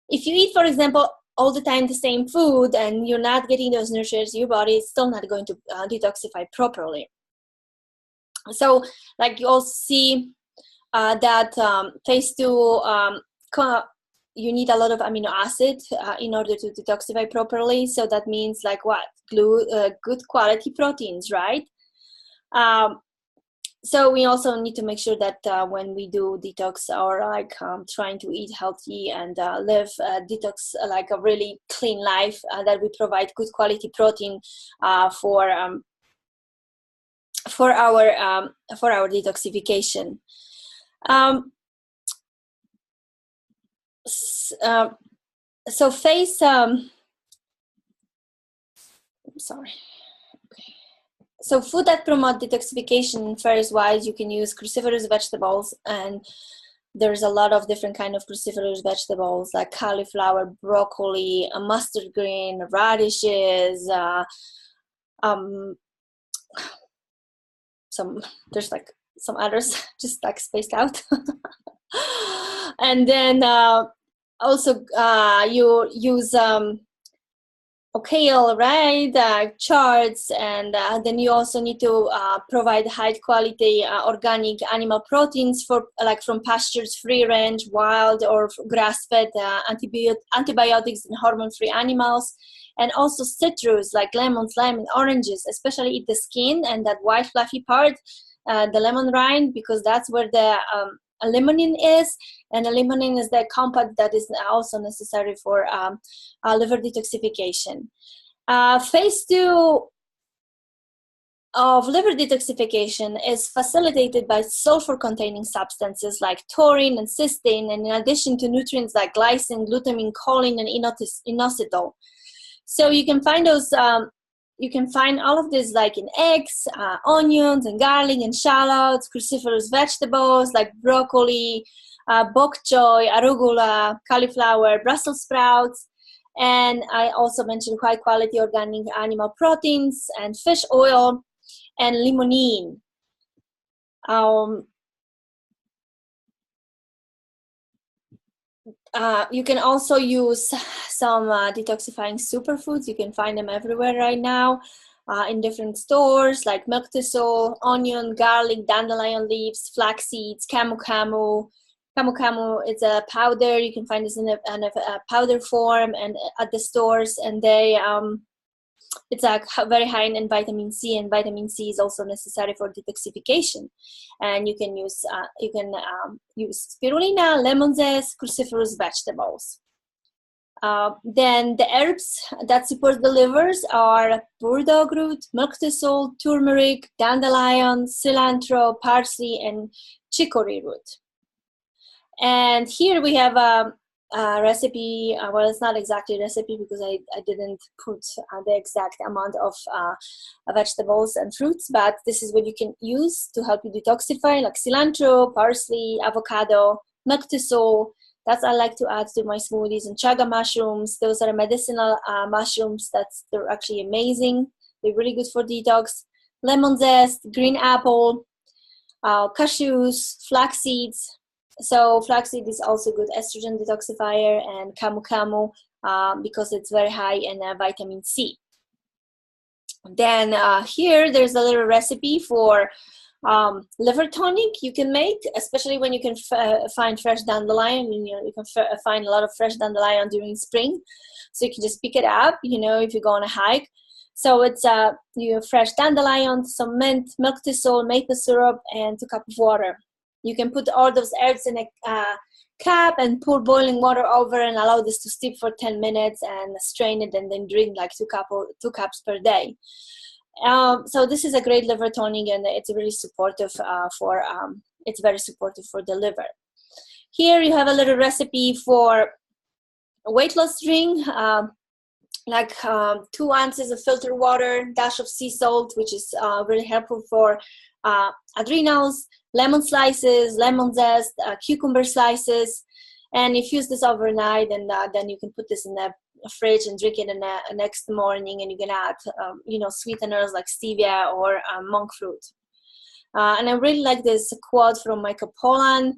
eat, for example, all the time the same food and you're not getting those nutrients, your body is still not going to detoxify properly. So like you also see that phase 2, you need a lot of amino acid in order to detoxify properly. So that means like what? Good quality proteins, right? So we also need to make sure that when we do detox or like trying to eat healthy and live detox, like a really clean life, that we provide good quality protein for our detoxification. So phase sorry. So food that promote detoxification, first wise, you can use cruciferous vegetables, and there's a lot of different kind of cruciferous vegetables like cauliflower, broccoli, mustard green, radishes, there's like some others just like spaced out. And then also you use kale, right? Charts, and then you also need to provide high quality organic animal proteins for like from pastures, free range, wild or grass fed, antibiotics and hormone free animals, and also citrus like lemons, lime, and oranges, especially eat the skin and that white fluffy part, the lemon rind, because that's where the limonene is, and limonene is the compound that is also necessary for liver detoxification. Phase 2 of liver detoxification is facilitated by sulfur-containing substances like taurine and cysteine, and in addition to nutrients like glycine, glutamine, choline, and inositol. So you can find those. You can find all of this like in eggs, onions, and garlic, and shallots, cruciferous vegetables like broccoli, bok choy, arugula, cauliflower, Brussels sprouts, and I also mentioned high quality organic animal proteins and fish oil and limonene. You can also use some detoxifying superfoods. You can find them everywhere right now. in different stores like milk thistle, onion, garlic, dandelion leaves, flax seeds, camu camu. Camu camu is a powder. You can find this in a powder form and at the stores, and they it's very high in vitamin C, and vitamin C is also necessary for detoxification. And you can use spirulina, lemon zest, cruciferous vegetables. Then the herbs that support the livers are burdock root, milk thistle, turmeric, dandelion, cilantro, parsley, and chicory root. And here we have a recipe. Well, it's not exactly a recipe because I didn't put the exact amount of vegetables and fruits, but this is what you can use to help you detoxify, like cilantro, parsley, avocado, milk thistle. That's I like to add to my smoothies, and chaga mushrooms. Those are medicinal mushrooms. They're actually amazing. They're really good for detox. Lemon zest, green apple, cashews, flax seeds. So flaxseed is also good estrogen detoxifier, and camu camu because it's very high in vitamin C. Then here there's a little recipe for liver tonic you can make, especially when you can find fresh dandelion. You can find a lot of fresh dandelion during spring, so you can just pick it up. If you go on a hike. So it's fresh dandelion, some mint, milk thistle, maple syrup, and 2 cups of water. You can put all those herbs in a cup and pour boiling water over and allow this to steep for 10 minutes and strain it, and then drink like 2 cups per day. So this is a great liver tonic, and it's really supportive it's very supportive for the liver. Here you have a little recipe for a weight loss drink, 2 ounces of filtered water, dash of sea salt, which is really helpful for adrenals, lemon slices, lemon zest, cucumber slices, and if you use this overnight, and then you can put this in the fridge and drink it in the next morning, and you can add sweeteners like stevia or monk fruit. And I really like this quote from Michael Pollan: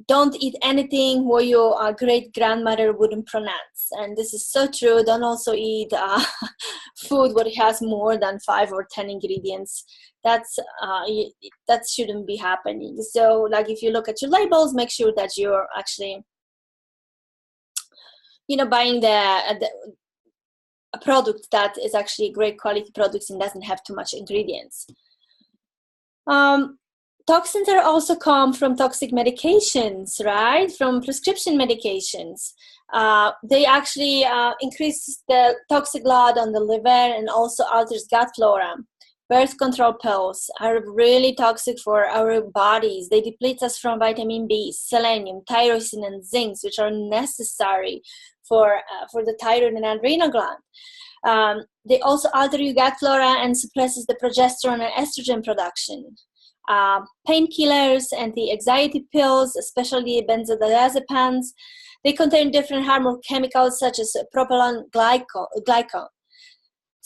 don't eat anything what your great grandmother wouldn't pronounce. And this is so true. Don't also eat food where it has more than 5 or 10 ingredients. That shouldn't be happening. So like if you look at your labels, make sure that you're actually buying a product that is actually great quality products and doesn't have too much ingredients. Toxins are also come from toxic medications, right? From prescription medications. They actually increase the toxic load on the liver and also alters gut flora. Birth control pills are really toxic for our bodies. They deplete us from vitamin B, selenium, tyrosine, and zinc, which are necessary for the thyroid and adrenal gland. They also alter your gut flora and suppresses the progesterone and estrogen production. Painkillers, anti-anxiety pills, especially benzodiazepines, they contain different harmful chemicals such as propylene glycol.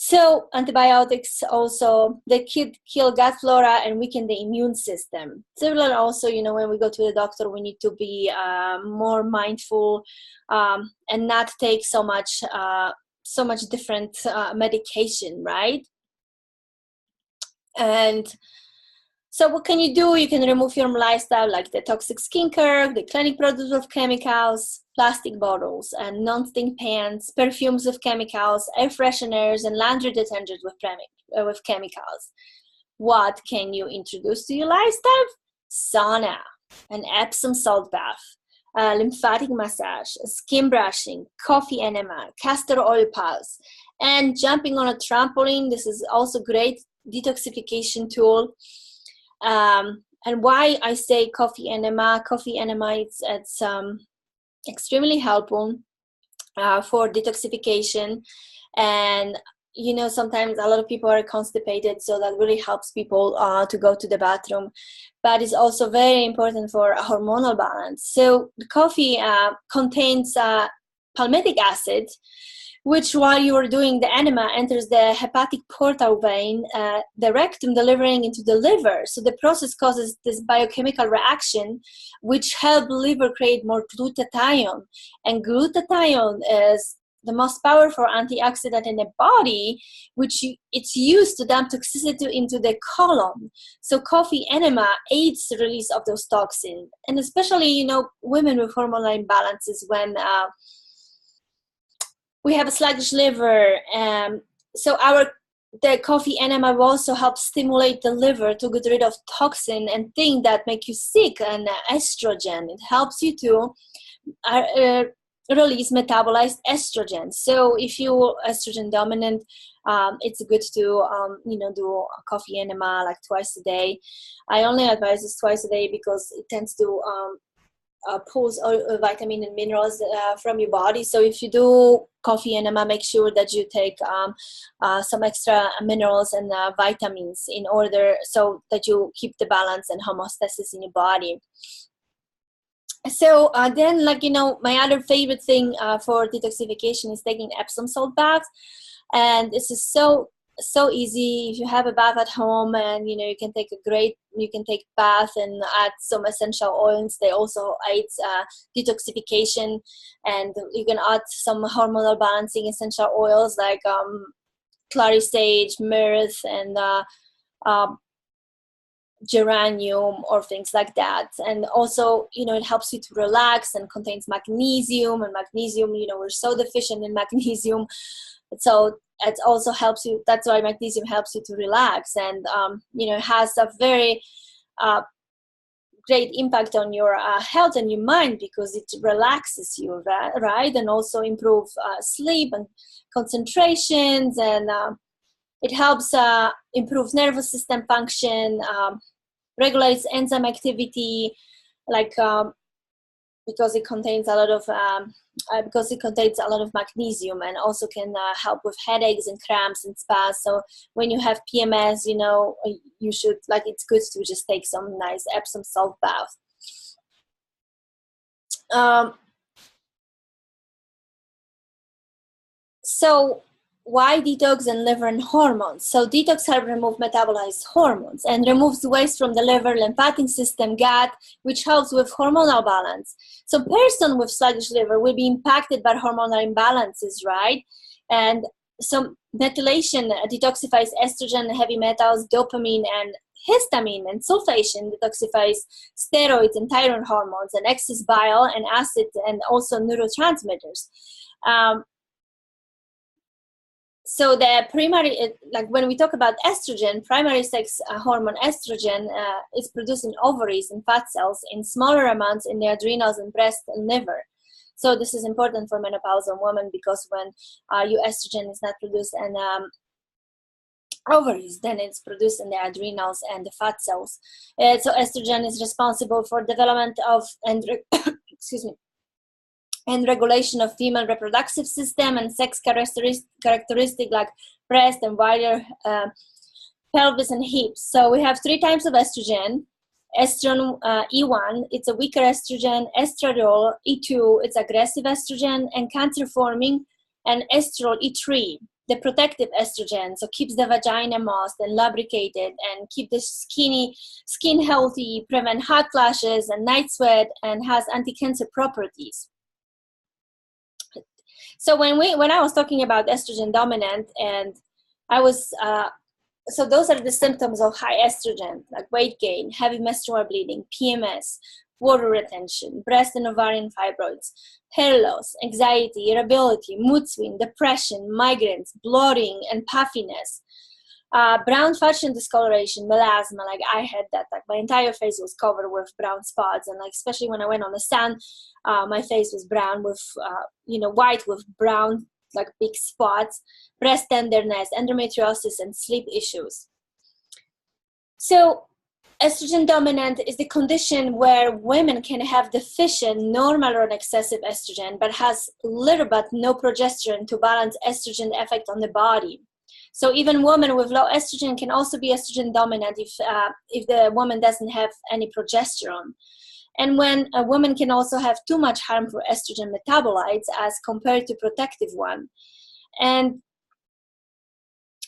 So antibiotics also, they kill gut flora and weaken the immune system. Similar also, when we go to the doctor, we need to be more mindful and not take so much different medication, right? And so what can you do? You can remove from lifestyle like the toxic skincare, the cleaning products of chemicals, plastic bottles, and non-stick pans, perfumes with chemicals, air fresheners, and laundry detergents with chemicals. What can you introduce to your lifestyle? Sauna, an Epsom salt bath, lymphatic massage, skin brushing, coffee enema, castor oil pads, and jumping on a trampoline. This is also great detoxification tool. And why I say coffee enema? Coffee enema, it's extremely helpful for detoxification. And sometimes a lot of people are constipated, so that really helps people to go to the bathroom. But it's also very important for hormonal balance. So the coffee contains palmitic acid, which while you are doing the enema enters the hepatic portal vein, the rectum, delivering into the liver. So the process causes this biochemical reaction, which helps the liver create more glutathione. And glutathione is the most powerful antioxidant in the body, which it's used to dump toxicity into the colon. So coffee enema aids the release of those toxins, and especially women with hormonal imbalances when we have a sluggish liver. So the coffee enema will also help stimulate the liver to get rid of toxin and things that make you sick, and estrogen. It helps you to release metabolized estrogen. So if you're estrogen dominant, it's good to do a coffee enema like twice a day. I only advise this twice a day because it tends to pulls vitamin and minerals from your body. So if you do coffee enema, make sure that you take some extra minerals and vitamins in order so that you keep the balance and homeostasis in your body. So then, my other favorite thing for detoxification is taking Epsom salt baths. And this is so easy. If you have a bath at home, and you can take bath and add some essential oils. They also aid detoxification, and you can add some hormonal balancing essential oils like clary sage, myrrh, and geranium, or things like that. And also it helps you to relax, and contains magnesium, and magnesium, we're so deficient in magnesium, so it also helps you. That's why magnesium helps you to relax, and it has a very great impact on your health and your mind, because it relaxes you, right? And also improve sleep and concentrations, and it helps improve nervous system function, regulates enzyme activity, because it contains a lot of magnesium, and also can help with headaches and cramps and spasms. So when you have PMS, you should, it's good to just take some nice Epsom salt bath. So why detox and liver and hormones? So detox helps remove metabolized hormones and removes waste from the liver, lymphatic system, gut, which helps with hormonal balance. So person with sluggish liver will be impacted by hormonal imbalances, right? And so methylation detoxifies estrogen, heavy metals, dopamine, and histamine, and sulfation detoxifies steroids and thyroid hormones, and excess bile and acid, and also neurotransmitters. So the primary, when we talk about estrogen, primary sex hormone estrogen is produced in ovaries and fat cells in smaller amounts in the adrenals and breast and liver. So this is important for menopausal women, because when your estrogen is not produced in ovaries, then it's produced in the adrenals and the fat cells. So estrogen is responsible for development of and regulation of female reproductive system and sex characteristic like breast and wider pelvis and hips. So we have 3 types of estrogen. Estrogen E1, it's a weaker estrogen. Estradiol E2, it's aggressive estrogen and cancer forming. And estrol E3, the protective estrogen, so keeps the vagina moist and lubricated, and keep the skin healthy, prevent hot flashes and night sweat, and has anti-cancer properties. So when I was talking about estrogen dominant, and I was so those are the symptoms of high estrogen, like weight gain, heavy menstrual bleeding, PMS, water retention, breast and ovarian fibroids, hair loss, anxiety, irritability, mood swing, depression, migraines, bloating, and puffiness. Brown fashion discoloration, melasma, like I had that, like my entire face was covered with brown spots, and like especially when I went on the sun, my face was brown with white with brown like big spots, breast tenderness, endometriosis, and sleep issues. So estrogen dominant is the condition where women can have deficient, normal, or excessive estrogen, but has little but no progesterone to balance estrogen effect on the body. So even women with low estrogen can also be estrogen dominant if the woman doesn't have any progesterone. And when a woman can also have too much harmful estrogen metabolites as compared to protective one. And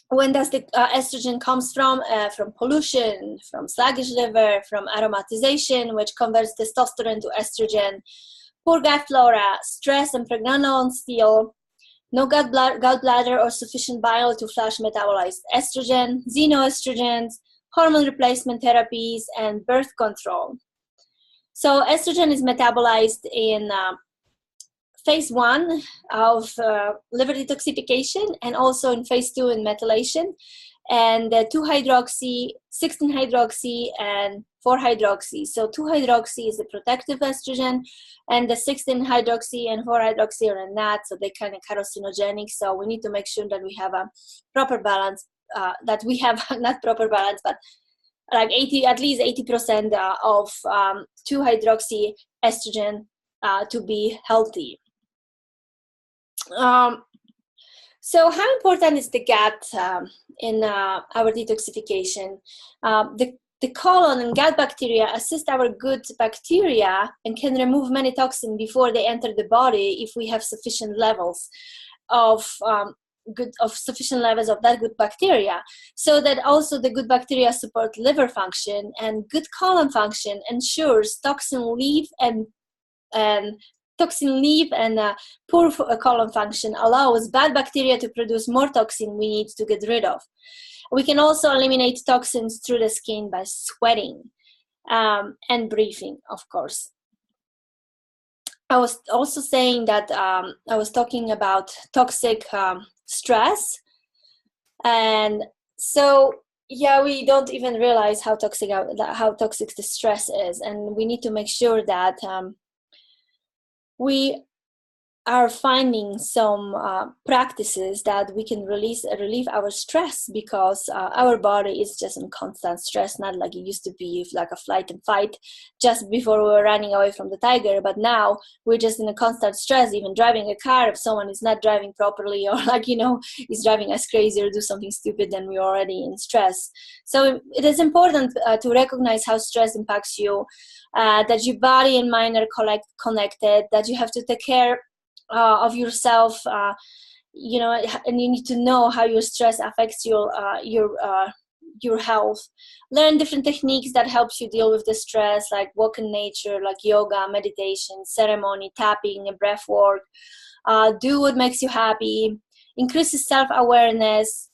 when does the estrogen comes from? From pollution, from sluggish liver, from aromatization, which converts testosterone to estrogen, poor gut flora, stress and pregnenolone steal, no gallbladder or sufficient bile to flush metabolized estrogen, xenoestrogens, hormone replacement therapies, and birth control. So estrogen is metabolized in phase 1 of liver detoxification, and also in phase 2 in methylation, and 2-hydroxy, 16-hydroxy, and 4-hydroxy. So 2-hydroxy is a protective estrogen, and the 16-hydroxy and 4-hydroxy are not, so they're kind of carcinogenic. So we need to make sure that we have a proper balance, that we have not proper balance, but like at least 80% of 2-hydroxy estrogen to be healthy. So how important is the gut in our detoxification? The colon and gut bacteria assist our good bacteria and can remove many toxins before they enter the body if we have sufficient levels of sufficient levels of that good bacteria. So that also the good bacteria support liver function, and good colon function ensures toxin leave and poor colon function allows bad bacteria to produce more toxin we need to get rid of. We can also eliminate toxins through the skin by sweating and breathing, of course. I was also saying that I was talking about toxic stress, and so yeah, we don't even realize how toxic the stress is, and we need to make sure that we are finding some practices that we can relieve our stress, because our body is just in constant stress, not like it used to be like a flight and fight just before we were running away from the tiger, but now we're just in a constant stress. Even driving a car, if someone is not driving properly, or is driving us crazy or do something stupid, then we're already in stress. So it is important to recognize how stress impacts you, that your body and mind are connected, that you have to take care of yourself, and you need to know how your stress affects your health. Learn different techniques that helps you deal with the stress, like walk in nature, like yoga, meditation, ceremony, tapping, and breath work. Do what makes you happy. Increases self-awareness.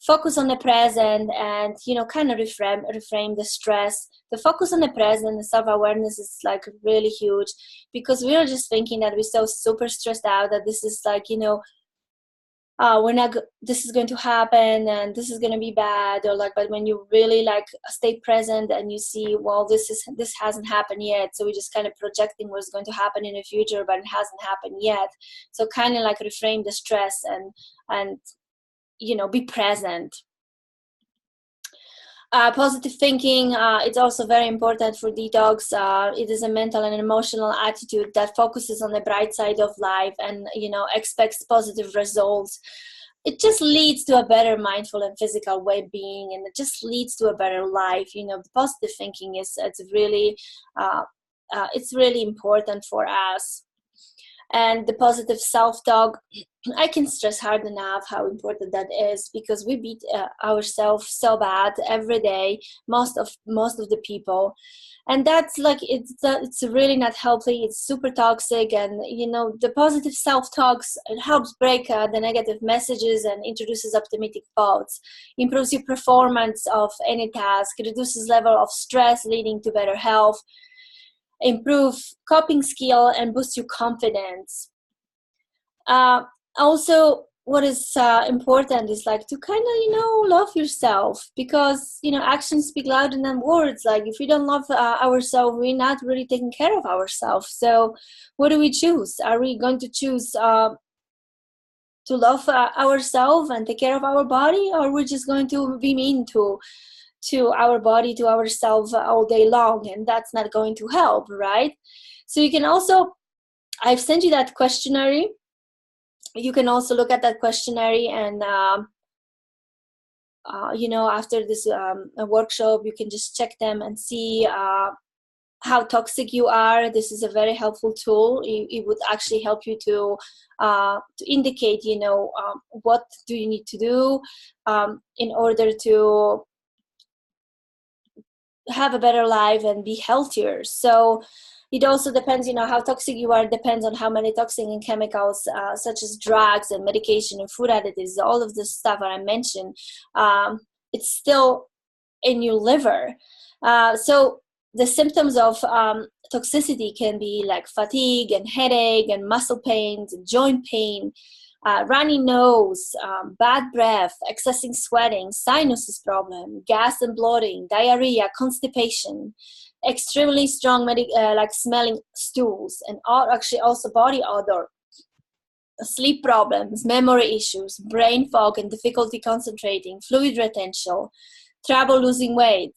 Focus on the present, and kind of reframe the stress. The focus on the present and self-awareness is like really huge, because we are just thinking that we're so super stressed out that this is like this is going to happen and this is going to be bad, but when you really like stay present and you see, well, this hasn't happened yet, so we're just kind of projecting what's going to happen in the future, but it hasn't happened yet. So kind of like reframe the stress and be present. Positive thinking, it's also very important for detox. It is a mental and emotional attitude that focuses on the bright side of life and, expects positive results. It just leads to a better mindful and physical well-being, and it just leads to a better life. The positive thinking it's really important for us. And the positive self-talk, I can stress hard enough how important that is, because we beat ourselves so bad every day, most of the people, and that's like it's really not healthy. It's super toxic, and the positive self-talks, it helps break the negative messages and introduces optimistic thoughts, improves your performance of any task, reduces level of stress, leading to better health, improve coping skill, and boost your confidence. Also, what is important is like to kind of love yourself, because actions speak louder than words. Like if we don't love ourselves, we're not really taking care of ourselves. So what do we choose? Are we going to choose to love ourselves and take care of our body, or we're just going to be mean to our body, to ourselves all day long, and that's not going to help, right? So you can also, I've sent you that questionnaire. You can also look at that questionnaire, and after this workshop, you can just check them and see how toxic you are. This is a very helpful tool. It would actually help you to indicate, what do you need to do in order to have a better life and be healthier. So It also depends, how toxic you are, depends on how many toxins and chemicals, such as drugs and medication and food additives, all of this stuff that I mentioned, it's still in your liver. So the symptoms of toxicity can be like fatigue and headache and muscle pains, joint pain, runny nose, bad breath, excessive sweating, sinuses problem, gas and bloating, diarrhea, constipation, extremely strong like smelling stools, and actually also body odor, sleep problems, memory issues, brain fog and difficulty concentrating, fluid retention, trouble losing weight,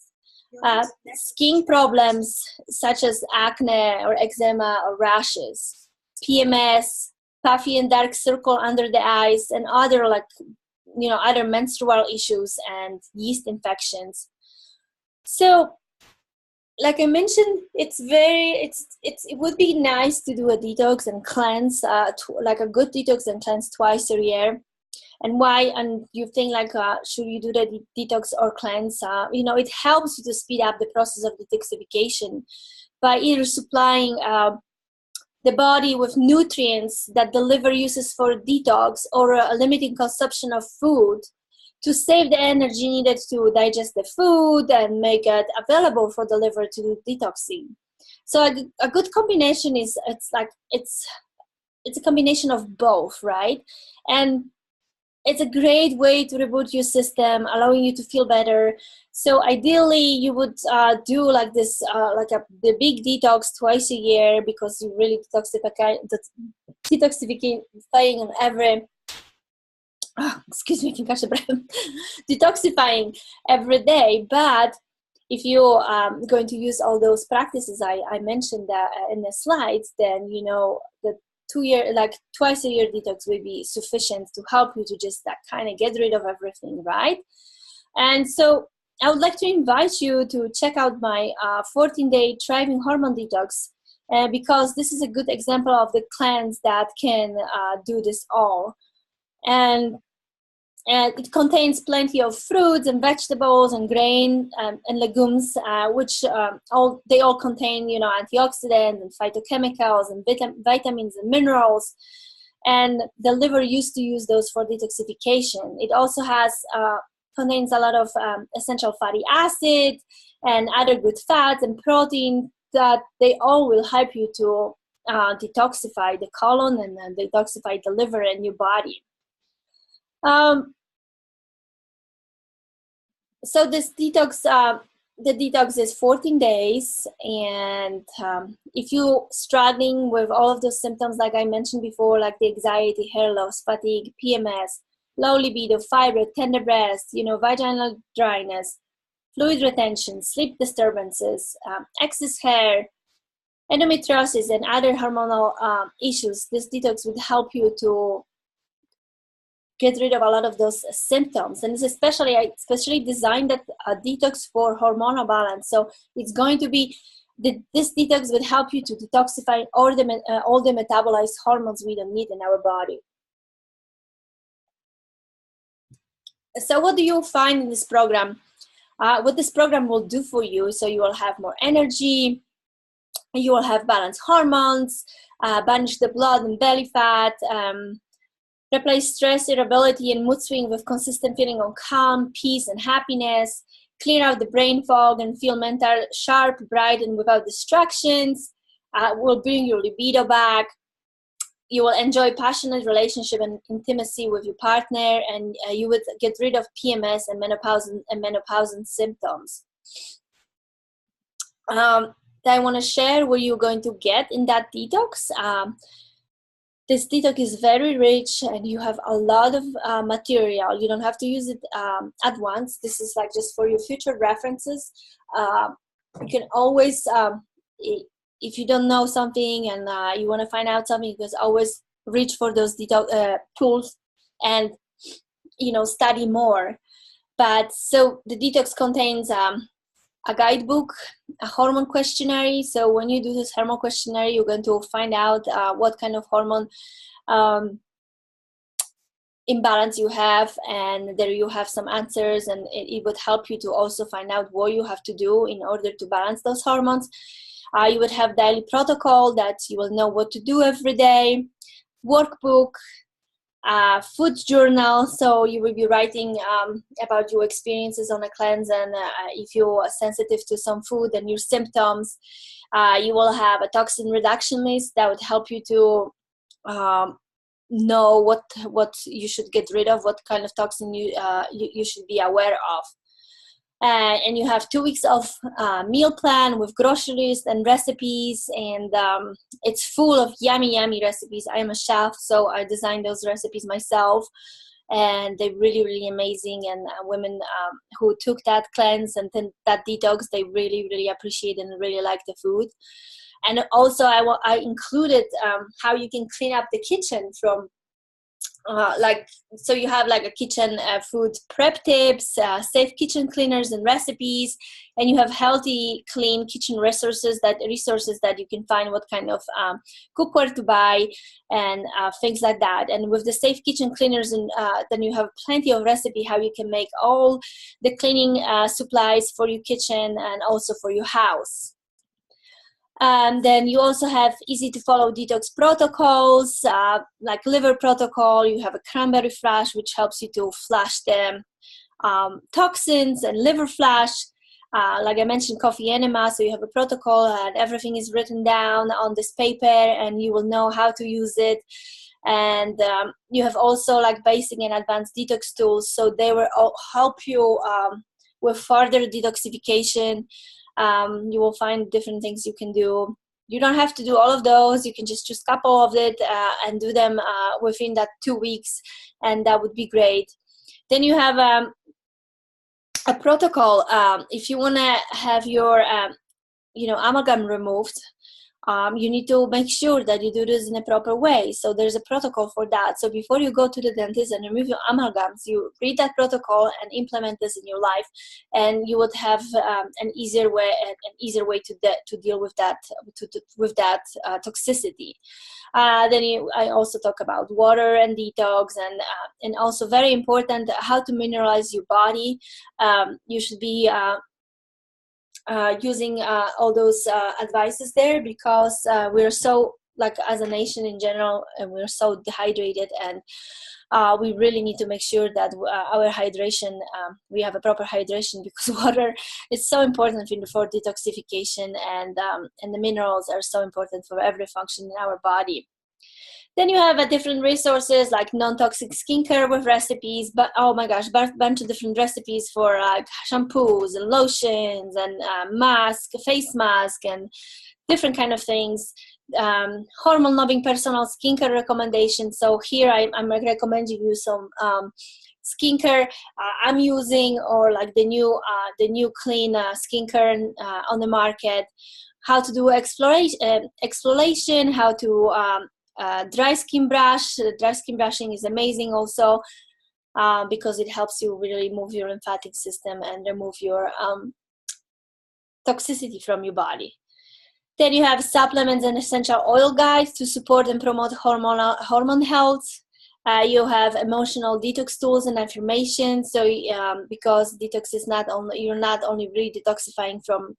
skin problems such as acne or eczema or rashes, PMS, puffy and dark circle under the eyes, and other other menstrual issues and yeast infections. So like I mentioned, it would be nice to do a detox and cleanse, like a good detox and cleanse twice a year. And why? And you think like, should you do the detox or cleanse? It helps you to speed up the process of detoxification by either supplying the body with nutrients that the liver uses for detox, or limiting consumption of food to save the energy needed to digest the food and make it available for the liver to do detoxing. So a good combination is, it's a combination of both, right? And it's a great way to reboot your system, allowing you to feel better. So ideally, you would do like this, the big detox twice a year, because you really detoxifying on every. Excuse me, I can catch the breath. Detoxifying every day, but if you're going to use all those practices I mentioned in the slides, then the twice a year detox will be sufficient to help you to just kind of get rid of everything, right? And so I would like to invite you to check out my 14-day thriving hormone detox, because this is a good example of the cleanse that can do this all. And it contains plenty of fruits and vegetables and grain and legumes, which they all contain, antioxidants and phytochemicals and vitamins and minerals. And the liver used to use those for detoxification. It also contains a lot of essential fatty acid and other good fats and protein that they all will help you to detoxify the colon and detoxify the liver and your body. So this detox, the detox is 14 days. And if you're struggling with all of those symptoms, like I mentioned before, like the anxiety, hair loss, fatigue, PMS, low libido, fibroid, tender breast, vaginal dryness, fluid retention, sleep disturbances, excess hair, endometriosis, and other hormonal issues, this detox would help you to get rid of a lot of those symptoms. And it's especially designed that a detox for hormonal balance. So it's going to be, this detox will help you to detoxify all the metabolized hormones we don't need in our body. So what do you find in this program? What this program will do for you, so you will have more energy, you will have balanced hormones, banish the blood and belly fat, replace stress, irritability, and mood swing with consistent feeling of calm, peace, and happiness. Clear out the brain fog and feel mental sharp, bright, and without distractions. Will bring your libido back. You will enjoy passionate relationship and intimacy with your partner, and you would get rid of PMS and menopausal symptoms. That I want to share what you're going to get in that detox. This detox is very rich, and you have a lot of material. You don't have to use it at once. This is like just for your future references. You can always, if you don't know something and you want to find out something, you can always reach for those detox tools and study more. But so the detox contains a guidebook, a hormone questionnaire. So when you do this hormone questionnaire, you're going to find out what kind of hormone imbalance you have, and there you have some answers, and it would help you to also find out what you have to do in order to balance those hormones. You would have daily protocol that you will know what to do every day, workbook, food journal, so you will be writing about your experiences on a cleanse, and if you are sensitive to some food and your symptoms. You will have a toxin reduction list that would help you to know what you should get rid of, what kind of toxin you should be aware of. And you have 2 weeks of meal plan with groceries and recipes, and it's full of yummy recipes. I am a chef, so I designed those recipes myself, and they're really amazing. And women who took that cleanse and then that detox, they really appreciate and really like the food. And also I included how you can clean up the kitchen from so you have like a kitchen food prep tips, safe kitchen cleaners and recipes, and you have healthy, clean kitchen resources that you can find what kind of cookware to buy and things like that. And with the safe kitchen cleaners, and then you have plenty of recipe how you can make all the cleaning supplies for your kitchen and also for your house. Then you also have easy to follow detox protocols, like liver protocol. You have a cranberry flash, which helps you to flush the toxins, and liver flash. Like I mentioned, coffee enema. So you have a protocol, and everything is written down on this paper, and you will know how to use it. And you have also like basic and advanced detox tools. So they will all help you with further detoxification. You will find different things you can do. You don't have to do all of those. You can just choose a couple of it and do them within that 2 weeks, and that would be great. Then you have a protocol. If you want to have your amalgam removed, you need to make sure that you do this in a proper way. So there's a protocol for that. So before you go to the dentist and remove your amalgams, you read that protocol and implement this in your life, and you would have an easier way to deal with that toxicity. Then I also talk about water and detox, and also very important, how to mineralize your body. You should be using all those advices there, because we're so, like as a nation in general, and we're so dehydrated, and we really need to make sure that our hydration, we have a proper hydration, because water is so important for detoxification, and the minerals are so important for every function in our body. Then you have different resources like non-toxic skincare with recipes, but oh my gosh, bunch of different recipes for shampoos and lotions and face mask and different kind of things. Hormone loving personal skincare recommendations. So here I'm recommending you some skincare I'm using, or like the new clean skincare on the market. How to do exploration, how to dry skin brush. Dry skin brushing is amazing also, because it helps you really move your lymphatic system and remove your toxicity from your body. Then you have supplements and essential oil guides to support and promote hormone health. You have emotional detox tools and affirmations. So because detox is you're not only really detoxifying from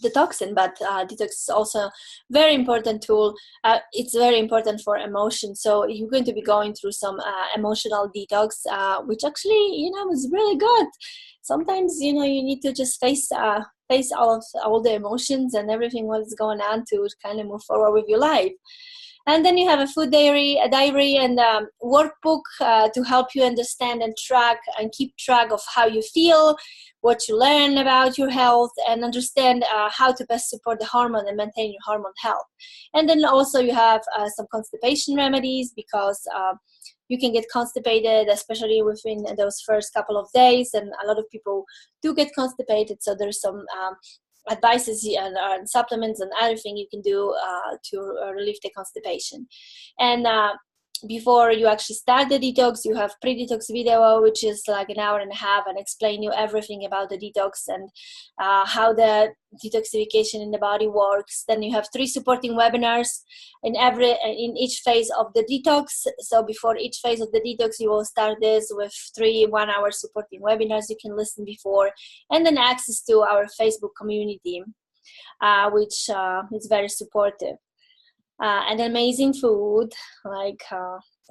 the toxin, but detox is also very important tool. It's very important for emotion. So you're going to be going through some emotional detox, which actually, is really good. Sometimes, you need to just face all the emotions and everything what's going on to kind of move forward with your life. And then you have a food diary, and workbook to help you understand and track and keep track of how you feel, what you learn about your health, and understand how to best support the hormone and maintain your hormone health. And then also you have some constipation remedies, because you can get constipated, especially within those first couple of days, and a lot of people do get constipated. So there's some advices and supplements and other things you can do to relieve the constipation. And before you actually start the detox, you have pre-detox video, which is like an hour and a half, and explain you everything about the detox and how the detoxification in the body works. Then you have 3 supporting webinars in each phase of the detox. So before each phase of the detox, you will start this with 3 1-hour supporting webinars you can listen before, and then access to our Facebook community, which is very supportive. And amazing food like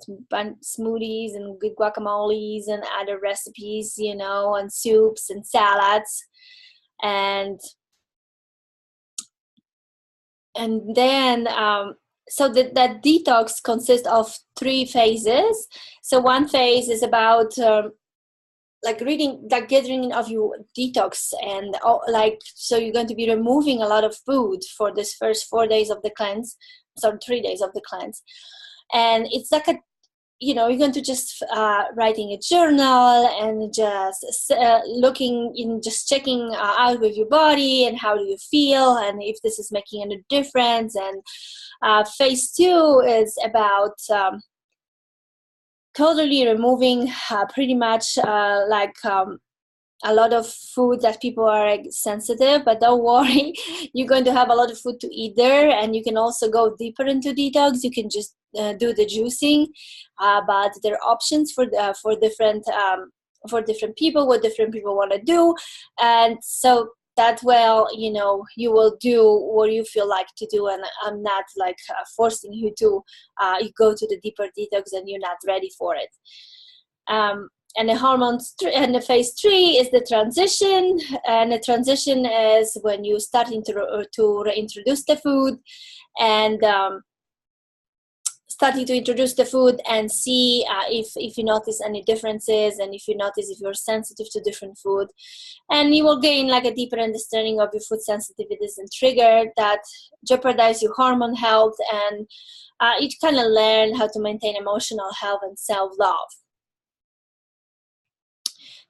smoothies and good guacamoles and other recipes, you know, and soups and salads. And then so that detox consists of 3 phases. So one phase is about gathering of your detox, and so you're going to be removing a lot of food for this first 4 days of the cleanse, 3 days of the cleanse. And it's like you're going to just writing a journal and just just checking out with your body and how do you feel and if this is making any difference. And phase 2 is about totally removing pretty much a lot of food that people are sensitive, but don't worry, you're going to have a lot of food to eat there, and you can also go deeper into detox. You can just do the juicing, but there are options for different people, what different people want to do, and so that you will do what you feel like to do, and I'm not forcing you to you go to the deeper detox and you're not ready for it. And the hormones, and the phase 3 is the transition. And the transition is when you starting to reintroduce the food, and starting to introduce the food and see if you notice any differences, and if you notice if you're sensitive to different food. And you will gain a deeper understanding of your food sensitivities and trigger that jeopardize your hormone health, and you kind of learn how to maintain emotional health and self-love.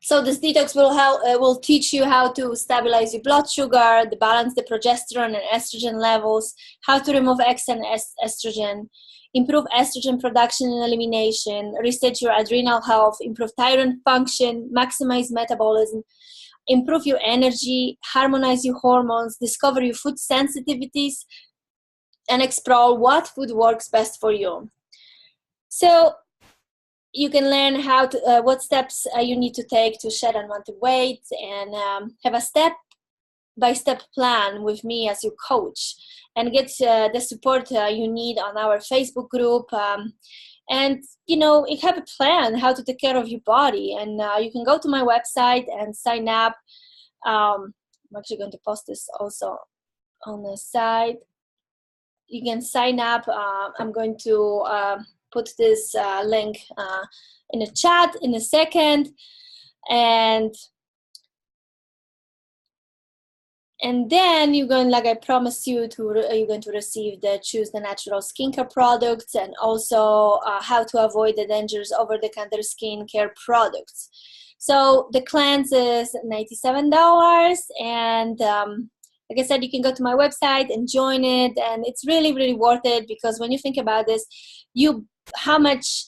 So this detox will teach you how to stabilize your blood sugar, to balance the progesterone and estrogen levels, how to remove excess estrogen, improve estrogen production and elimination, reset your adrenal health, improve thyroid function, maximize metabolism, improve your energy, harmonize your hormones, discover your food sensitivities, and explore what food works best for you. So you can learn how to what steps you need to take to shed unwanted weight, and have a step-by-step plan with me as your coach, and get the support you need on our Facebook group, and you have a plan how to take care of your body. And you can go to my website and sign up. I'm actually going to post this also on the site. You can sign up. I'm going to put this link in the chat in a second, and then you're going, like I promised you, you're going to receive the Choose the Natural skincare products, and also how to avoid the dangerous over-the-counter skincare products. So the cleanse is $97, and like I said, you can go to my website and join it, and it's really, really worth it, because when you think about this, how much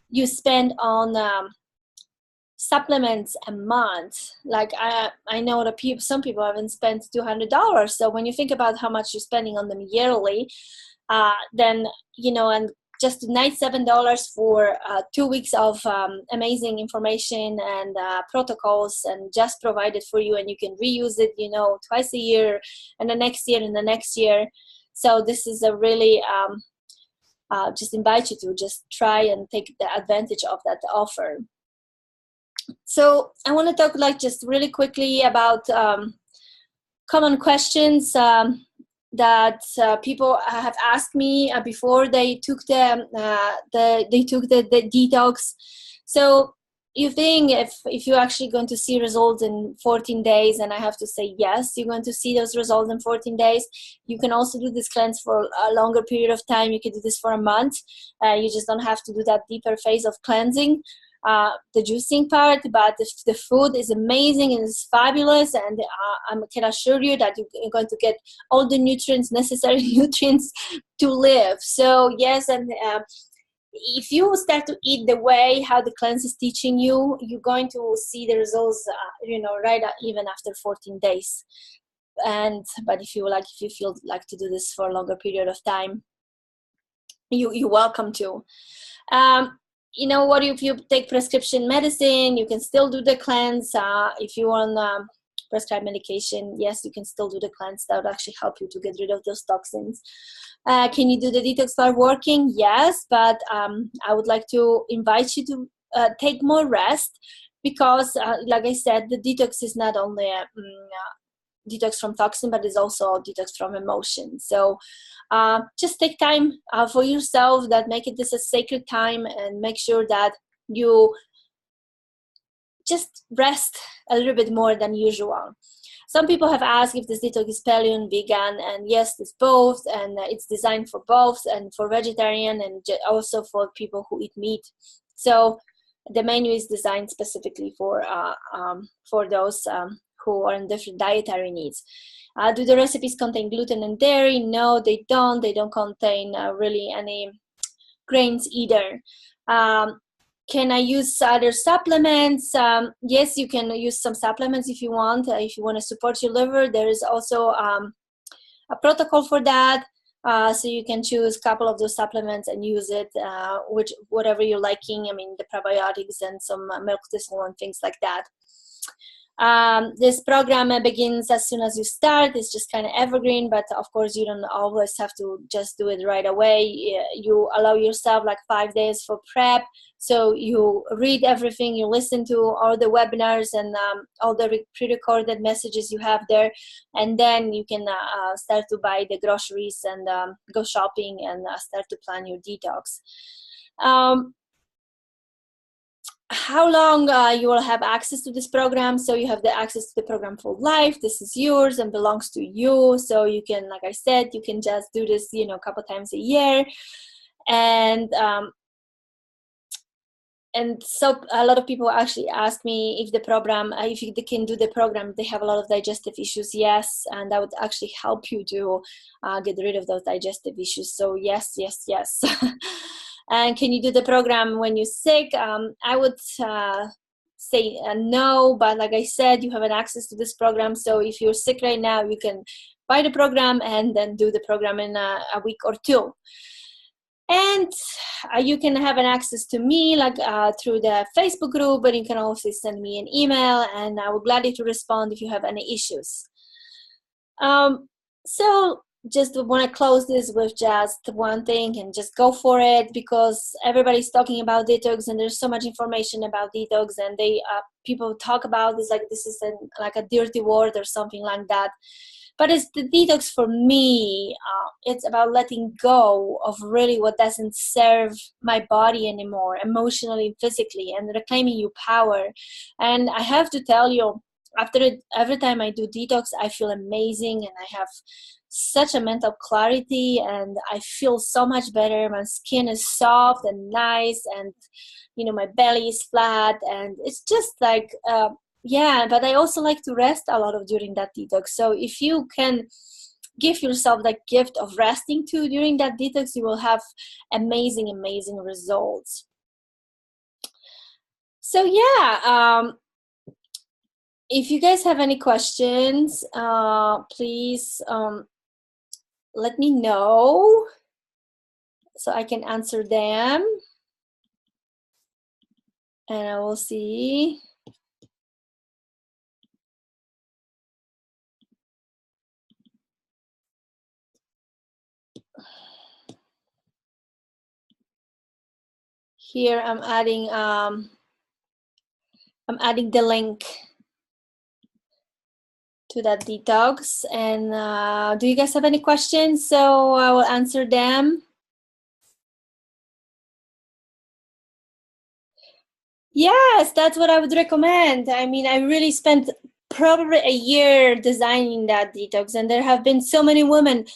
you spend on supplements a month. Like I know that some people haven't spent $200. So when you think about how much you're spending on them yearly, then and just $97 for 2 weeks of amazing information and protocols, and just provided for you, and you can reuse it twice a year, and the next year, and the next year. So this is a really just invite you to just try and take the advantage of that offer. So I want to talk just really quickly about common questions that people have asked me before they took the detox. So you think if you're actually going to see results in 14 days, and I have to say yes, you're going to see those results in 14 days. You can also do this cleanse for a longer period of time. You can do this for a month. You just don't have to do that deeper phase of cleansing, the juicing part. But the food is amazing and it's fabulous, and I can assure you that you're going to get all the necessary nutrients to live. So yes, and if you start to eat the way how the cleanse is teaching you, you're going to see the results, right even after 14 days. But if you feel like to do this for a longer period of time, you're welcome to. If you take prescription medicine, you can still do the cleanse. If you want prescribed medication, yes, you can still do the cleanse. That would actually help you to get rid of those toxins. Can you do the detox while working? Yes, but I would like to invite you to take more rest, because like I said, the detox is not only a detox from toxin, but it's also a detox from emotion. So just take time for yourself, that make it this a sacred time, and make sure that you just rest a little bit more than usual. Some people have asked if this detox is paleo and vegan, and yes, it's both, and it's designed for both, and for vegetarian and also for people who eat meat. So the menu is designed specifically for those who are in different dietary needs. Do the recipes contain gluten and dairy? No, they don't. They don't contain really any grains either. Can I use other supplements? Yes, you can use some supplements if you want. If you want to support your liver, there is also a protocol for that. So you can choose a couple of those supplements and use it, whatever you're liking. I mean, the probiotics and some milk thistle and things like that. This program begins as soon as you start. It's just kind of evergreen, but of course you don't always have to just do it right away. You allow yourself like 5 days for prep. So you read everything, you listen to all the webinars and all the pre-recorded messages you have there, and then you can start to buy the groceries and go shopping and start to plan your detox. How long you will have access to this program? So you have the access to the program for life. This is yours and belongs to you. So you can, like I said, you can just do this, a couple times a year. And so a lot of people actually ask me if they can do the program, they have a lot of digestive issues. Yes, and that would actually help you to get rid of those digestive issues. So yes. And can you do the program when you're sick? I would say no, but like I said, you have an access to this program. So if you're sick right now, you can buy the program and then do the program in a week or two. And you can have an access to me through the Facebook group, but you can also send me an email, and I would gladly to respond if you have any issues. So just want to close this with just one thing and just go for it, because everybody's talking about detox and there's so much information about detox, and people talk about this like this is like a dirty word or something like that. But it's the detox for me. It's about letting go of really what doesn't serve my body anymore, emotionally, physically, and reclaiming your power. And I have to tell you, every time I do detox, I feel amazing, and I have such a mental clarity, and I feel so much better. My skin is soft and nice, and my belly is flat, and it's just like but I also like to rest a lot during that detox. So if you can give yourself that gift of resting too during that detox, you will have amazing results. So if you guys have any questions, please let me know so I can answer them, and I will see. Here I'm adding the link to that detox. And do you guys have any questions? So I will answer them. Yes, that's what I would recommend. I mean, I really spent probably a year designing that detox, and there have been so many women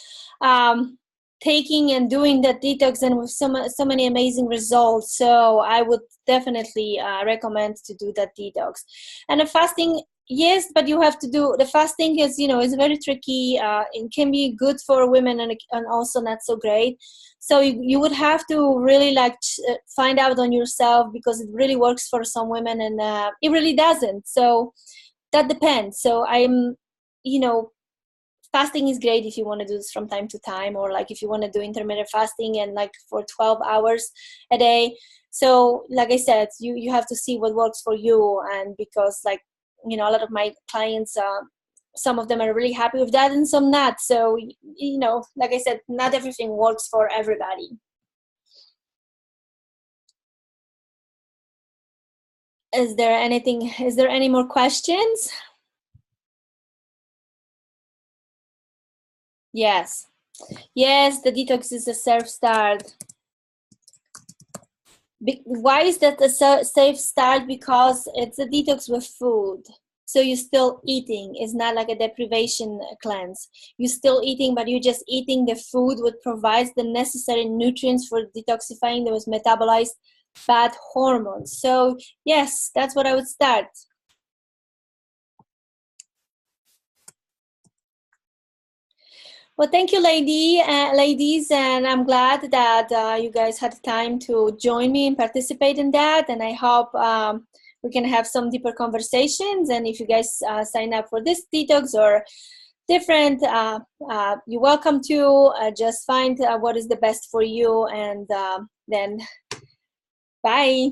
taking and doing that detox, and with so many amazing results. So I would definitely recommend to do that detox. And the fasting Yes, but you have to do the fasting is, is very tricky. It can be good for women and also not so great. So you would have to really find out on yourself, because it really works for some women and it really doesn't. So that depends. So you know, fasting is great if you want to do this from time to time, or like if you want to do intermittent fasting and like for 12 hours a day. So like I said, you have to see what works for you. And because like, a lot of my clients, some of them are really happy with that and some not. So, like I said, not everything works for everybody. Is there any more questions? Yes. Yes, the detox is a self-start. Why is that a safe start? Because it's a detox with food. So you're still eating. It's not like a deprivation cleanse. You're still eating, but you're just eating the food that provides the necessary nutrients for detoxifying those metabolized bad hormones. So yes, that's what I would start. Well, thank you, ladies, and I'm glad that you guys had time to join me and participate in that. And I hope we can have some deeper conversations. And if you guys sign up for this detox or different, you're welcome to. Just find what is the best for you, and then bye.